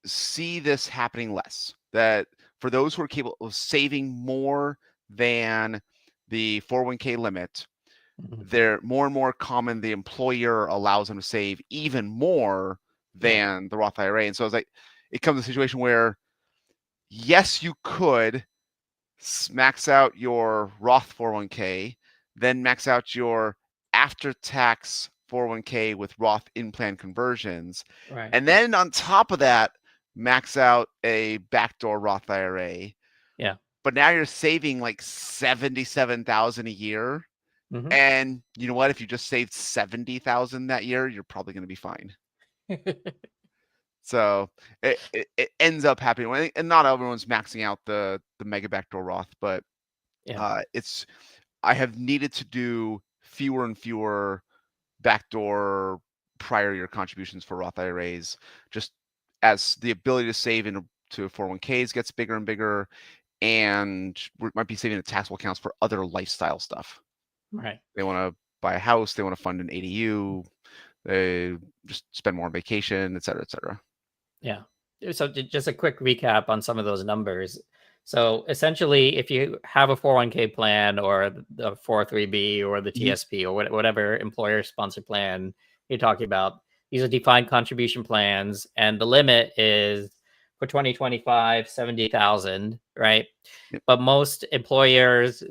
S1: see this happening less. That for those who are capable of saving more than the 401k limit,
S3: Mhm.
S1: they're more and more common. The employer allows them to save even more
S3: Yeah.
S1: than the Roth IRA. And so it's like, it comes to a situation where, yes, you could max out your Roth 401k, then max out your after-tax 401k with Roth in-plan conversions,
S3: Right.
S1: and then on top of that, max out a backdoor Roth IRA.
S3: Yeah.
S1: But now you're saving like 77,000 a year.
S3: Mhm.
S1: And you know what? If you just saved 70,000 that year, you're probably going to be fine. So it ends up happening, and not everyone's maxing out the mega backdoor Roth, but
S3: Yeah.
S1: it's I have needed to do fewer and fewer backdoor prior year contributions for Roth IRAs, just as the ability to save into 401ks gets bigger and bigger, and we might be saving the taxable accounts for other lifestyle stuff.
S3: Right.
S1: They want to buy a house, they want to fund an ADU, they just spend more on vacation, et cetera, et cetera.
S3: Yeah. So just a quick recap on some of those numbers. So essentially, if you have a 401k plan, or the 403b, or the
S1: Mhm.
S3: TSP, or whatever employer sponsored plan you're talking about, these are defined contribution plans, and the limit is for 2025 70,000, right?
S1: Yep.
S3: But most employers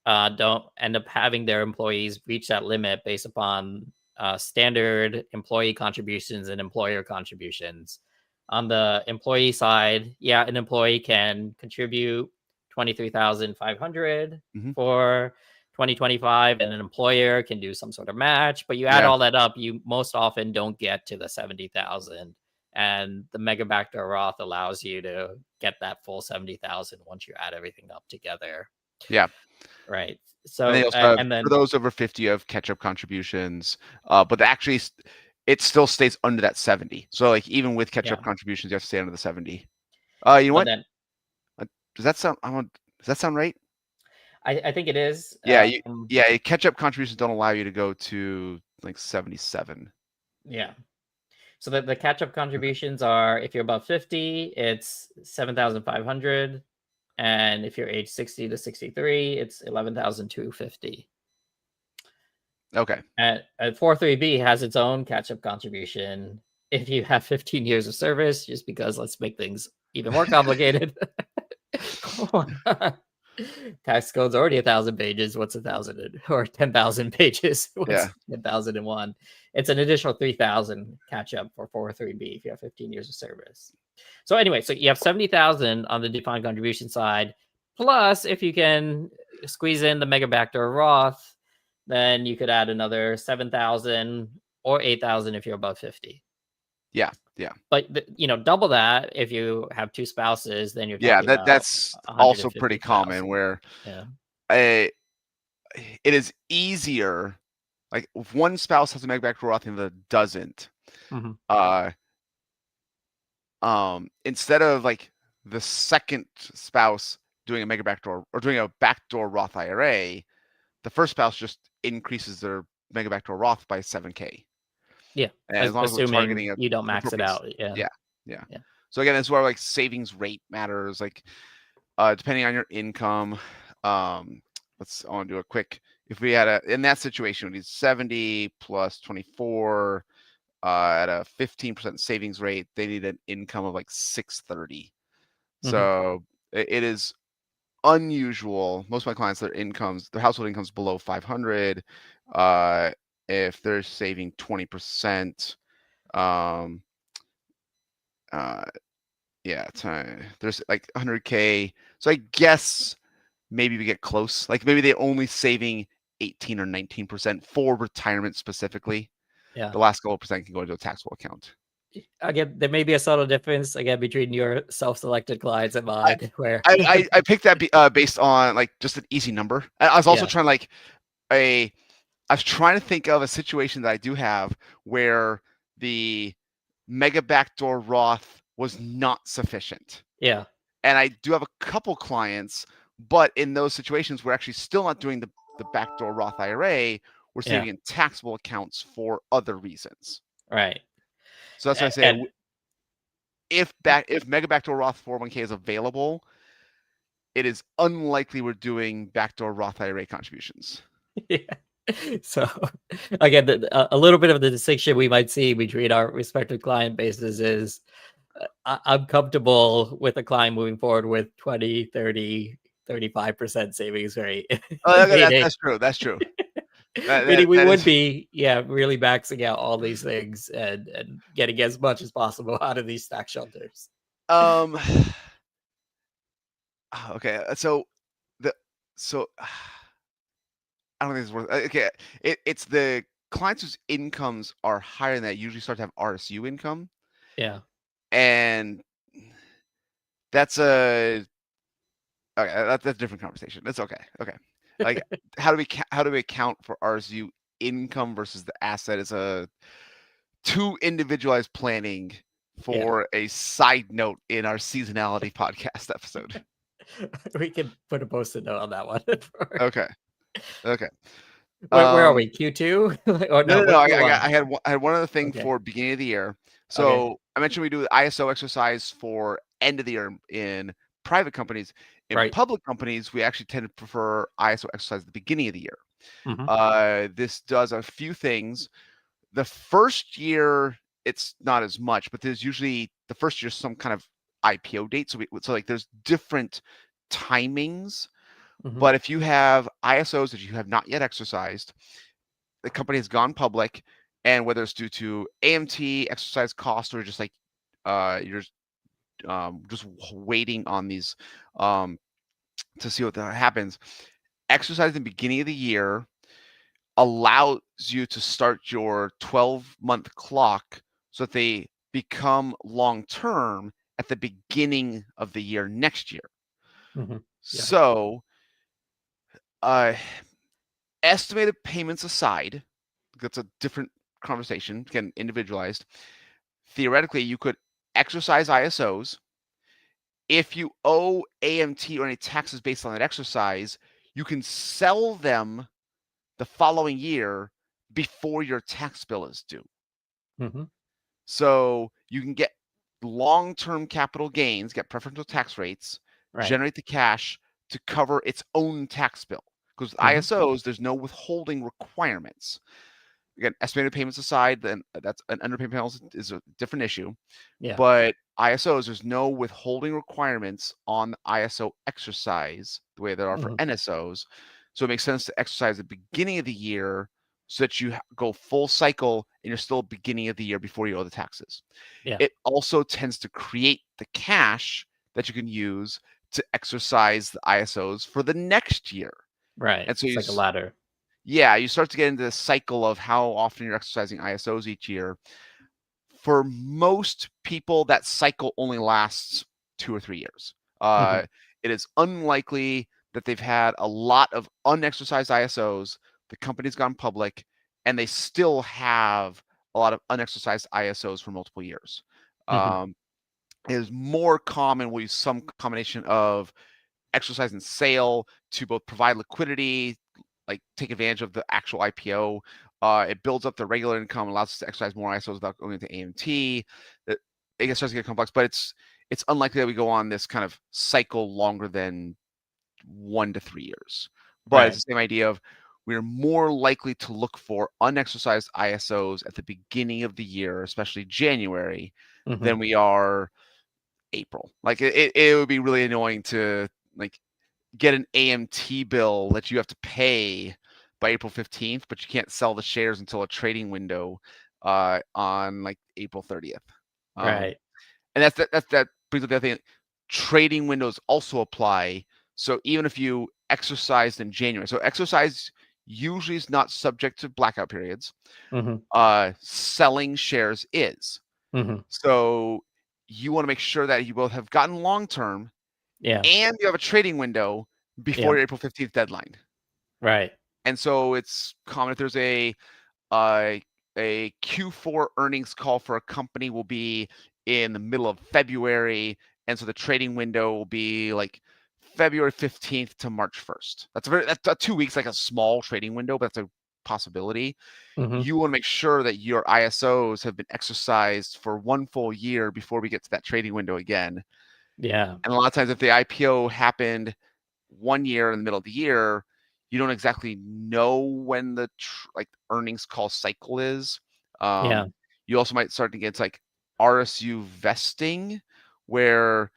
S3: don't end up having their employees reach that limit based upon standard employee contributions and employer contributions. On the employee side, yeah, an employee can contribute 23,500
S1: Mhm.
S3: for 2025, and an employer can do some sort of match. But you add
S1: Yeah.
S3: all that up, you most often don't get to the 70,000. And the mega backdoor Roth allows you to get that full 70,000 once you add everything up together.
S1: Yeah.
S3: Right.
S1: And they
S3: So,
S1: also have,
S3: and
S1: for
S3: then,
S1: those over 50, you have catch-up contributions, but actually, it still stays under that 70. So, like, even with catch-up
S3: yeah,
S1: contributions, you have to stay under the 70. You know
S3: but
S1: what?
S3: then
S1: Uh, does that sound? Does that sound right?
S3: I think it is.
S1: Yeah. Yeah. Catch-up contributions don't allow you to go to like 77.
S3: Yeah. So the catch up contributions are, if you're above 50, it's 7,500. And if you're age 60 to 63, it's 11,250.
S1: Okay.
S3: And 43B has its own catch up contribution if you have 15 years of service, just because let's make things even more complicated. Come on. Tax code's already 1,000 pages. What's 1,000 or 10,000 pages?
S1: Yeah.
S3: What's 10,001? It's an additional 3,000 catch up for 403B if you have 15 years of service. So anyway, so you have 70,000 on the defined contribution side. Plus, if you can squeeze in the mega backdoor Roth, then you could add another 7,000 or 8,000 if you're above 50.
S1: Yeah. Yeah.
S3: But double that if you have two spouses, then you're
S1: Yeah.
S3: talking about
S1: That's also pretty common,
S3: 150,000.
S1: where
S3: Yeah.
S1: it is easier. Like, if one spouse has a mega backdoor Roth and the other doesn't,
S3: Mm-hmm.
S1: Instead of like the second spouse doing a mega backdoor or doing a backdoor Roth IRA, the first spouse just increases their mega backdoor Roth by 7K.
S3: Yeah.
S1: And as long as we're
S3: Assuming
S1: targeting
S3: you don't
S1: an
S3: max it
S1: appropriate,
S3: out. Yeah.
S1: yeah, yeah.
S3: Yeah.
S1: So again, this is where like savings rate matters. Like, depending on your income, I want to do a quick if we had in that situation, we need 70 plus 24 at a 15% savings rate. They need an income of like 630. So it is unusual. Most of my clients, their household incomes below 500. If they're saving 20%, yeah, there's like 100K. So I guess maybe we get close. Like maybe they're only saving 18 or 19% for retirement specifically.
S3: Yeah.
S1: The last couple of percent can go into a taxable account.
S3: Again, there may be a subtle difference again between your self-selected clients and
S1: I
S3: mine, where
S1: I picked that based on like just an easy number. I was also trying like I was trying to think of a situation that I do have where the mega backdoor Roth was not sufficient.
S3: yeah,
S1: And I do have a couple clients, but in those situations, we're actually still not doing the backdoor Roth IRA. We're saving in taxable accounts for other reasons.
S3: right.
S1: So that's why I say
S3: And
S1: if mega backdoor Roth 401k is available, it is unlikely we're doing backdoor Roth IRA contributions.
S3: yeah. So again, a little bit of the distinction we might see between our respective client bases is I'm comfortable with a client moving forward with 20, 30, 35% savings rate.
S1: Oh,
S3: meaning,
S1: that's true. That's true.
S3: meaning we
S1: That
S3: would
S1: is
S3: be, really maxing out all these things and getting as much as possible out of these tax shelters.
S1: Okay. So I don't think it's worth. Okay, it's the clients whose incomes are higher than that usually start to have RSU income,
S3: Yeah.
S1: and that's a okay. That's a different conversation. That's okay. Okay, like how do we account for RSU income versus the asset is a too individualized planning for a side note in our seasonality podcast episode.
S3: We can put a post-it note on that one.
S1: Okay. Okay.
S3: Where are we? Q2? Or
S1: No,
S3: no,
S1: no,
S3: we're
S1: no.
S3: Q1.
S1: I had one other thing
S3: Okay.
S1: for beginning of the year.
S3: Okay.
S1: So I mentioned we do the ISO exercise for end of the year in private companies. In
S3: Right.
S1: public companies, we actually tend to prefer ISO exercise at the beginning of the year. This does a few things. The first year, it's not as much, but there's usually the first year some kind of IPO date. So like there's different timings. But if you have ISOs that you have not yet exercised, the company has gone public, and whether it's due to AMT, exercise cost, or just like you're just waiting on these to see what happens, exercise in the beginning of the year allows you to start your 12-month clock so that they become long-term at the beginning of the year next year. So estimated payments aside, that's a different conversation, again, individualized. Theoretically, you could exercise ISOs. If you owe AMT or any taxes based on that exercise, you can sell them the following year before your tax bill is due. So you can get long-term capital gains, get preferential tax rates, generate the cash to cover its own tax bill. Because with ISOs, there's no withholding requirements. Again, estimated payments aside, then that's an underpayment penalty is a different issue. But ISOs, there's no withholding requirements on the ISO exercise the way there are for NSOs. So it makes sense to exercise at the beginning of the year so that you go full cycle and you're still beginning of the year before you owe the taxes. It also tends to create the cash that you can use to exercise the ISOs for the next year.
S3: Right.
S1: And so
S3: it's like a ladder.
S1: Yeah, you start to get into the cycle of how often you're exercising ISOs each year. For most people, that cycle only lasts 2 or 3 years. It is unlikely that they've had a lot of unexercised ISOs, the company's gone public, and they still have a lot of unexercised ISOs for multiple years. It is more common, we'll use some combination of exercise and sale to both provide liquidity, like take advantage of the actual IPO. It builds up the regular income, allows us to exercise more ISOs without going into AMT. It starts to get complex, but it's unlikely that we go on this kind of cycle longer than 1 to 3 years. But it's the same idea of we are more likely to look for unexercised ISOs at the beginning of the year, especially January, than we are April. Like it would be really annoying to like get an AMT bill that you have to pay by April 15th, but you can't sell the shares until a trading window on like April 30th.
S3: Right.
S1: And that brings up the other thing. Trading windows also apply. So even if you exercised in January, so exercise usually is not subject to blackout periods. Selling shares is. So you want to make sure that you both have gotten long term
S3: Yeah.
S1: and you have a trading window before your April 15th deadline.
S3: Right.
S1: And so it's common if there's uh, a Q4 earnings call for a company will be in the middle of February, and so the trading window will be like February 15th to March 1st. That's 2 weeks, like a small trading window, but that's a possibility. You want to make sure that your ISOs have been exercised for 1 full year before we get to that trading window again.
S3: Yeah.
S1: And a lot of times, if the IPO happened 1 year in the middle of the year, you don't exactly know when the like earnings call cycle is.
S3: Yeah.
S1: You also might start to get to like RSU vesting, where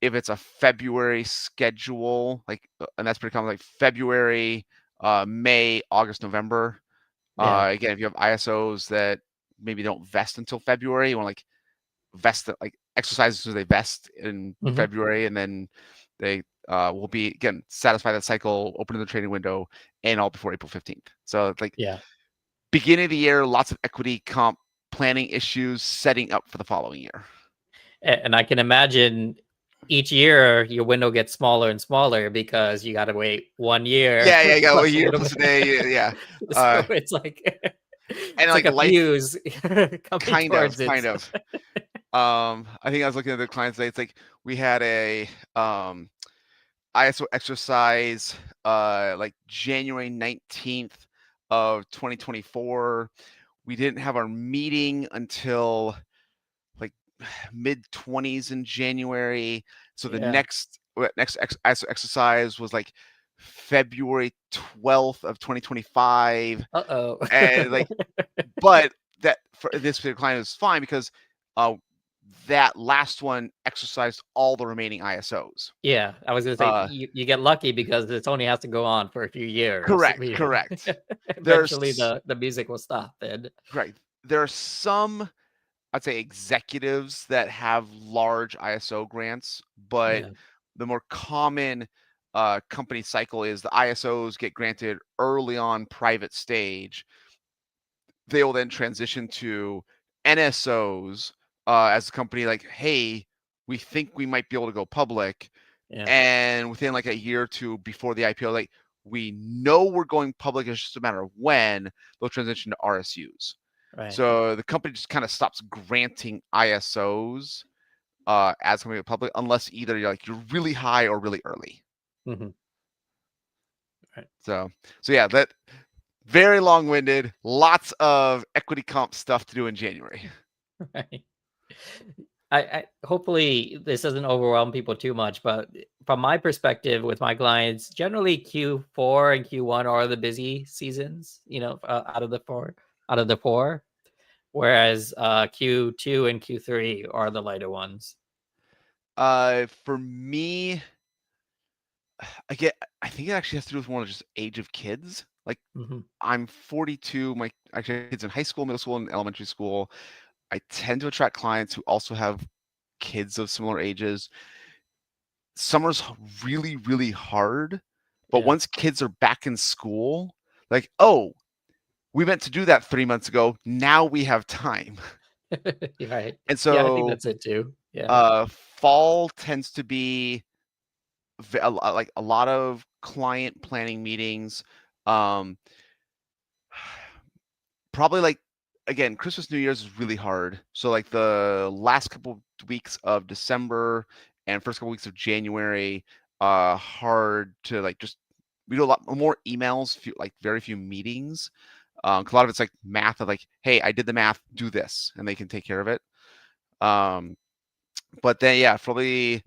S1: if it's a February schedule, like, and that's pretty common, like February, May, August, November.
S3: Yeah.
S1: Again, if you have ISOs that maybe don't vest until February, you want to like vest like exercises so they vest in February, and then they will be again satisfy that cycle, open the trading window, and all before April 15th. So it's like
S3: Yeah.
S1: beginning of the year, lots of equity comp planning issues setting up for the following year.
S3: And I can imagine each year your window gets smaller and smaller because you got to wait 1 year
S1: Yeah, you got a
S3: plus a
S1: year
S3: little
S1: plus a
S3: bit.
S1: day. Yeah,
S3: So it's like
S1: and
S3: it's like
S1: like
S3: a
S1: life,
S3: fuse coming towards it.
S1: kind of. I think I was looking at the clients today. It's like we had a ISO exercise like January 19th of 2024. We didn't have our meeting until like mid 20s in January. So the
S3: Yeah.
S1: next ISO exercise was like February 12th of 2025.
S3: Uh-oh.
S1: And like, but that for this particular client was fine because uh that last one exercised all the remaining ISOs.
S3: Yeah, I was gonna say you get lucky because it only has to go on for a few years.
S1: Correct.
S3: Eventually,
S1: There's
S3: the music will stop. And
S1: Correct. There are some, I'd say, executives that have large ISO grants, but
S3: yeah,
S1: the more common company cycle is the ISOs get granted early on private stage. They will then transition to NSOs as a company like, hey, we think we might be able to go public.
S3: yeah,
S1: And within like a year or two before the IPO, like we know we're going public. It's just a matter of when they'll transition to RSUs.
S3: right.
S1: So the company just kind of stops granting ISOs as coming to public unless either you're really high or really early.
S3: hmm Right.
S1: So yeah, that very long-winded, lots of equity comp stuff to do in January.
S3: Right. I hopefully this doesn't overwhelm people too much, but from my perspective with my clients, generally Q4 and Q1 are the busy seasons, out of the four, whereas Q2 and Q3 are the lighter ones.
S1: For me, I think it actually has to do with one of just age of kids. Like I'm 42. My actually I have kids in high school, middle school, and elementary school. I tend to attract clients who also have kids of similar ages. Summer's really, really hard, but
S3: Yeah.
S1: once kids are back in school, like, oh, we meant to do that 3 months ago. Now we have time.
S3: Right.
S1: And
S3: Yeah, I think
S1: so
S3: that's it too. Yeah.
S1: fall tends to be like a lot of client planning meetings. Um, probably like again, Christmas, New Year's is really hard. So like the last couple weeks of December and first couple weeks of January, hard to like just we do a lot more emails, like very few meetings. 'Cause a lot of it's like math of like, hey, I did the math, do this, and they can take care of it. But then yeah, probably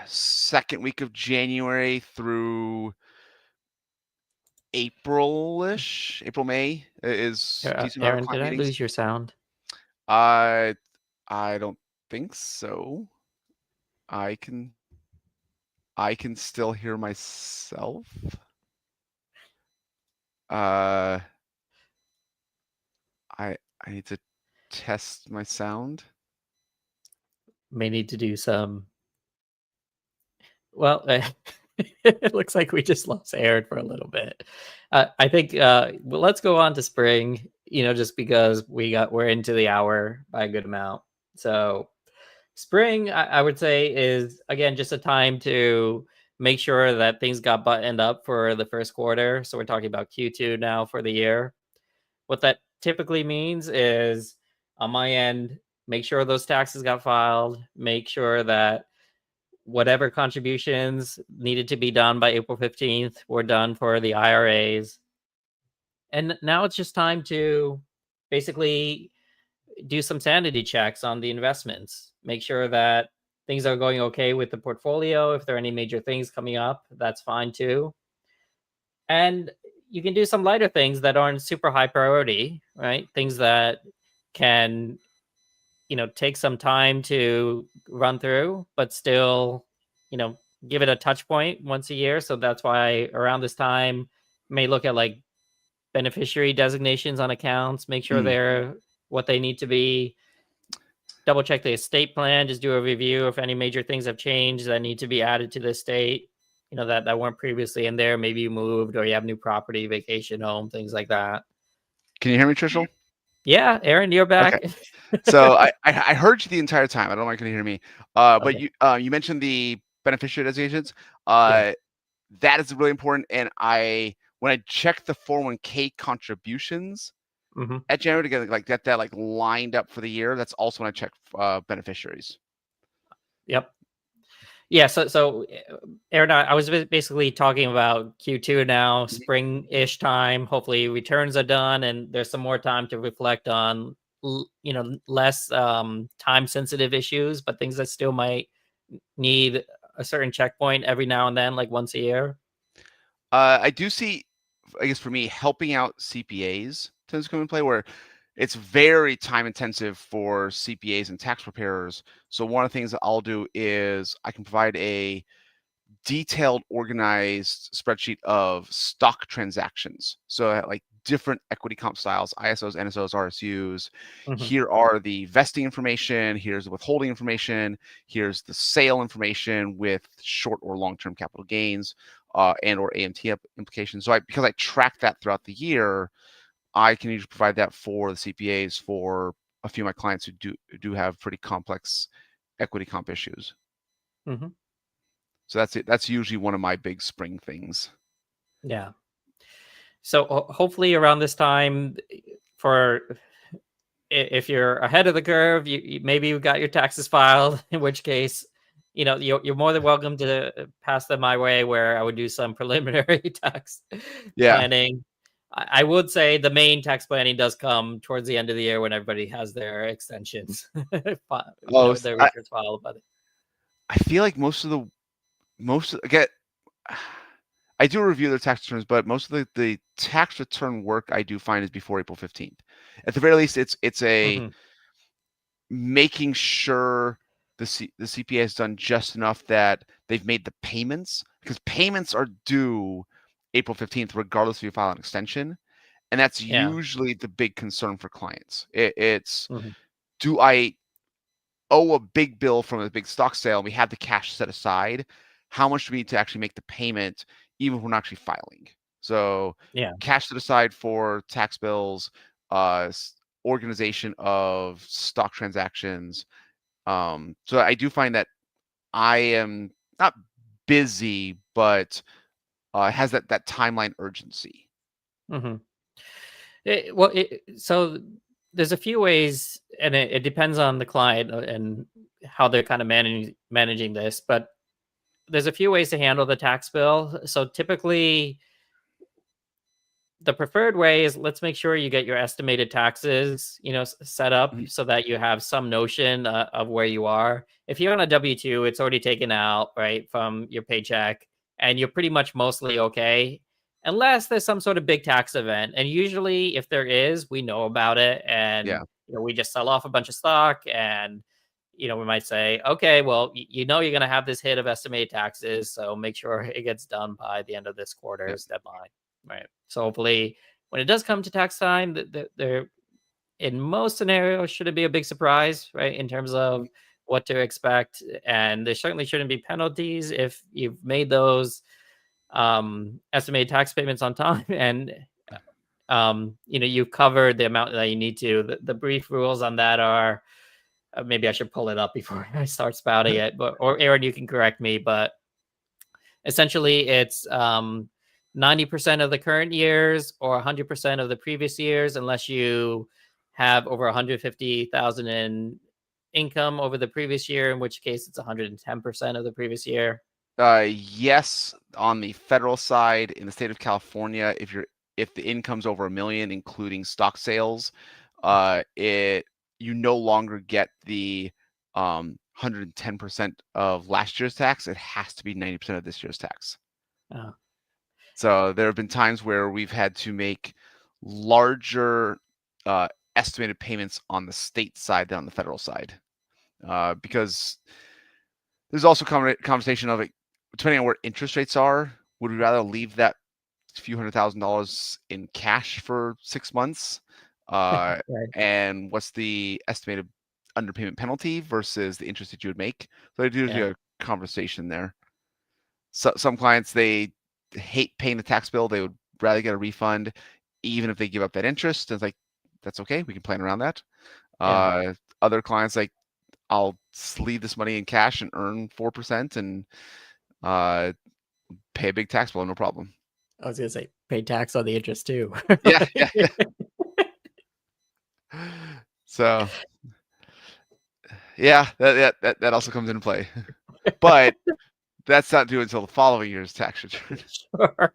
S1: second week of January through April-ish, April, May is decent amount of
S3: Aaron, did
S1: client
S3: I
S1: meetings.
S3: lose your sound?
S1: I I don't think so. I can I can still hear myself. Uh, I I need to test my sound.
S3: May need to do some. Well, it looks like we just lost Aaron for a little bit. I think well, let's go on to spring. Just because we're into the hour by a good amount. So spring, I would say, is again just a time to make sure that things got buttoned up for the first quarter. So we're talking about Q2 now for the year. What that typically means is on my end, make sure those taxes got filed, make sure that whatever contributions needed to be done by April 15th were done for the IRAs. And now it's just time to basically do some sanity checks on the investments. Make sure that things are going okay with the portfolio. If there are any major things coming up, that's fine too. And you can do some lighter things that aren't super high priority, right? Things that can, take some time to run through, but still, you know, give it a touch point once a year. So that's why around this time, may look at like beneficiary designations on accounts, make sure
S1: Mm.
S3: they're what they need to be, double check the estate plan, just do a review if any major things have changed that need to be added to the estate, that weren't previously in there. Maybe you moved or you have new property, vacation home, things like that.
S1: Can you hear me, Trishel?
S3: Yeah, Aaron, you're
S1: Okay.
S3: back.
S1: So I heard you the entire time. I don't know if you can hear me. But
S3: Okay.
S1: you mentioned the beneficiary designations.
S3: Yeah.
S1: That is really important. And when I check the 401k contributions
S3: Hmm.
S1: at January to get like that like lined up for the year, that's also when I check beneficiaries.
S3: Yep. Yeah. So, Aaron, I was basically talking about Q2 now,
S1: Mhm.
S3: spring-ish time. Hopefully, returns are done, and there's some more time to reflect on, less time-sensitive issues, but things that still might need a certain checkpoint every now and then, like once a year.
S1: I do see, I guess for me, helping out CPAs tends to come in play where it's very time intensive for CPAs and tax preparers. So one of the things that I'll do is I can provide a detailed, organized spreadsheet of stock transactions. So like different equity comp styles, ISOs, NSOs, RSUs.
S3: Hmm.
S1: Here are the vesting information. Here's the withholding information. Here's the sale information with short or long-term capital gains and or AMT implications. So because I track that throughout the year, I can usually provide that for the CPAs for a few of my clients who do have pretty complex equity comp issues.
S3: Hmm.
S1: So that's it. That's usually one of my big spring things.
S3: Yeah. So hopefully around this time, for if you're ahead of the curve, maybe you got your taxes filed. In which case, you're more than welcome to pass them my way, where I would do some preliminary tax
S1: Yeah.
S3: planning. I would say the main tax planning does come towards the end of the year when everybody has their extensions,
S1: Oh,
S3: their returns filed. But
S1: I feel like again, I do review their tax returns, but most of the tax return work I do find is before April 15th. At the very least, it's a
S3: Mhm.
S1: making sure the CPA has done just enough that they've made the payments, because payments are due April 15th regardless if you file an extension, and that's
S3: Yeah.
S1: usually the big concern for clients. It's
S3: Mhm.
S1: do I owe a big bill from a big stock sale and we have the cash set aside? How much do we need to actually make the payment even if we're not actually filing? So
S3: Yeah.
S1: cash set aside for tax bills, organization of stock transactions. So I do find that I am not busy, but has that timeline urgency.
S3: Mhm. So there's a few ways, and it depends on the client and how they're kind of managing this. But there's a few ways to handle the tax bill. So typically, the preferred way is, let's make sure you get your estimated taxes, set up
S1: Mhm.
S3: so that you have some notion of where you are. If you're on a W-2, it's already taken out, right, from your paycheck, and you're pretty much mostly okay. unless there's some sort of big tax event. And usually if there is, we know about it,
S1: Yeah.
S3: and we just sell off a bunch of stock, and we might say, okay, well, you're going to have this hit of estimated taxes, so make sure it gets done by the end of this
S1: Yeah.
S3: quarter's deadline, right? So hopefully when it does come to tax time, there in most scenarios shouldn't be a big surprise, right, in terms of what to expect. And there certainly shouldn't be penalties if you've made those estimated tax payments on time, and you've covered the amount that you need to. The brief rules on that are, maybe I should pull it up before I start spouting it, or Aaron, you can correct me, but essentially it's 90% of the current years or 100% of the previous years, unless you have over 150,000 in income over the previous year, in which case it's 110% of the previous year.
S1: Yes, on the federal side, in the state of California, if the income's over $1 million, including stock sales, you no longer get the 110% of last year's tax. It has to be 90% of this year's tax.
S3: Oh.
S1: So there have been times where we've had to make larger estimated payments on the state side than on the federal side, because there's also conversation of it, depending on where interest rates are, would we rather leave that few $100,000 in cash for 6 months?
S3: Right.
S1: And what's the estimated underpayment penalty versus the interest that you would make? So there's a conversation there. So some clients, they hate paying the tax bill. They would rather get a refund, even if they give up that interest. It's like, that's okay. We can plan around that. Other clients, like, I'll leave this money in cash and earn 4% and pay a big tax bill, no problem.
S3: I was gonna say, pay tax on the interest too.
S1: Yeah. So, yeah, that also comes into play, but that's not due until the following year's tax return.
S3: Sure.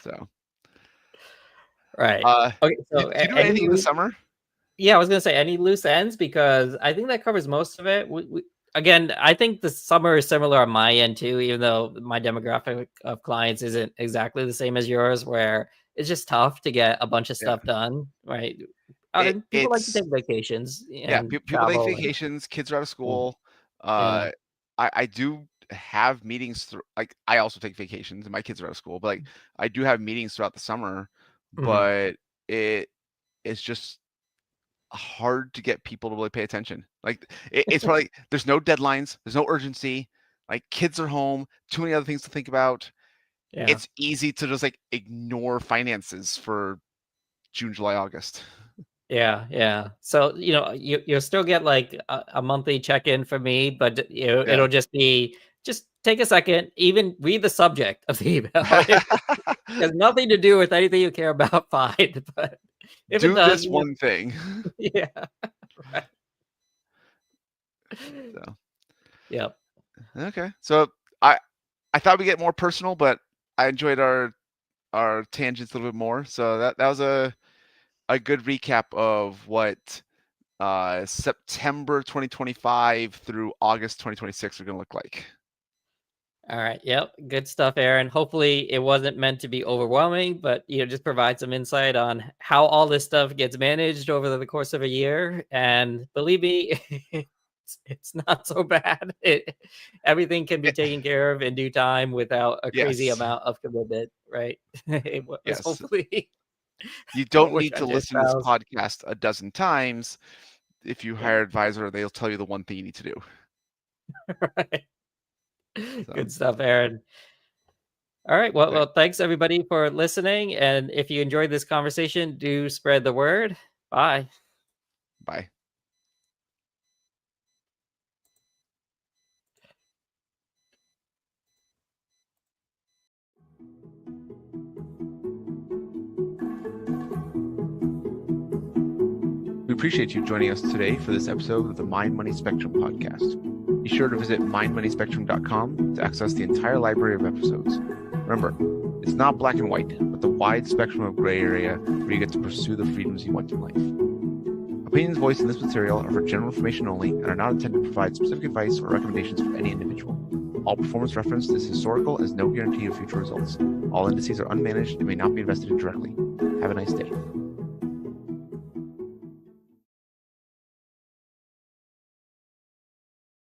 S1: So,
S3: right. Okay. So,
S1: do you do anything in the summer?
S3: Yeah, I was gonna say, any loose ends, because I think that covers most of it. Again, I think the summer is similar on my end too, even though my demographic of clients isn't exactly the same as yours, where it's just tough to get a bunch of stuff done, right? People like to take vacations and
S1: people take
S3: travel.
S1: vacations. Kids are out of school. I do have meetings like, I also take vacations and my kids are out of school, but like, I do have meetings throughout the summer, but it's just hard to get people to really pay attention. Like, it's probably, there's no deadlines, there's no urgency, like, kids are home, too many other things to think about. It's easy to just like ignore finances for June, July, August.
S3: Yeah. So, you'll still get like a monthly check-in from me, but it'll just be, just take a second, even read the subject of the email. It has nothing to do with anything you care about, fine. But if
S1: do
S3: it does,
S1: this one thing.
S3: Yeah. Right.
S1: So.
S3: Yep.
S1: Okay. So I thought we'd get more personal, but I enjoyed our tangents a little bit more. So that was a good recap of what September 2025 through August 2026 are going to look like.
S3: All right. Yep. Good stuff, Aaron. Hopefully it wasn't meant to be overwhelming, but just provide some insight on how all this stuff gets managed over the course of a year. And believe me, it's not so bad. Everything can be taken care of in due time without a crazy amount of commitment, right?
S1: Yes.
S3: Hopefully.
S1: You don't need to listen to this podcast a dozen times. If you hire an advisor, they'll tell you the one thing you need to do.
S3: Right. So. Good stuff, Aaron. All right. Well, thanks everybody for listening. And if you enjoyed this conversation, do spread the word. Bye.
S1: Bye. We appreciate you joining us today for this episode of the Mind Money Spectrum podcast. Be sure to visit mindmoneyspectrum.com to access the entire library of episodes. Remember, it's not black and white, but the wide spectrum of gray area where you get to pursue the freedoms you want in life. Opinions voiced in this material are for general information only and are not intended to provide specific advice or recommendations for any individual. All performance referenced is historical as no guarantee of future results. All indices are unmanaged and may not be invested in directly. Have a nice day.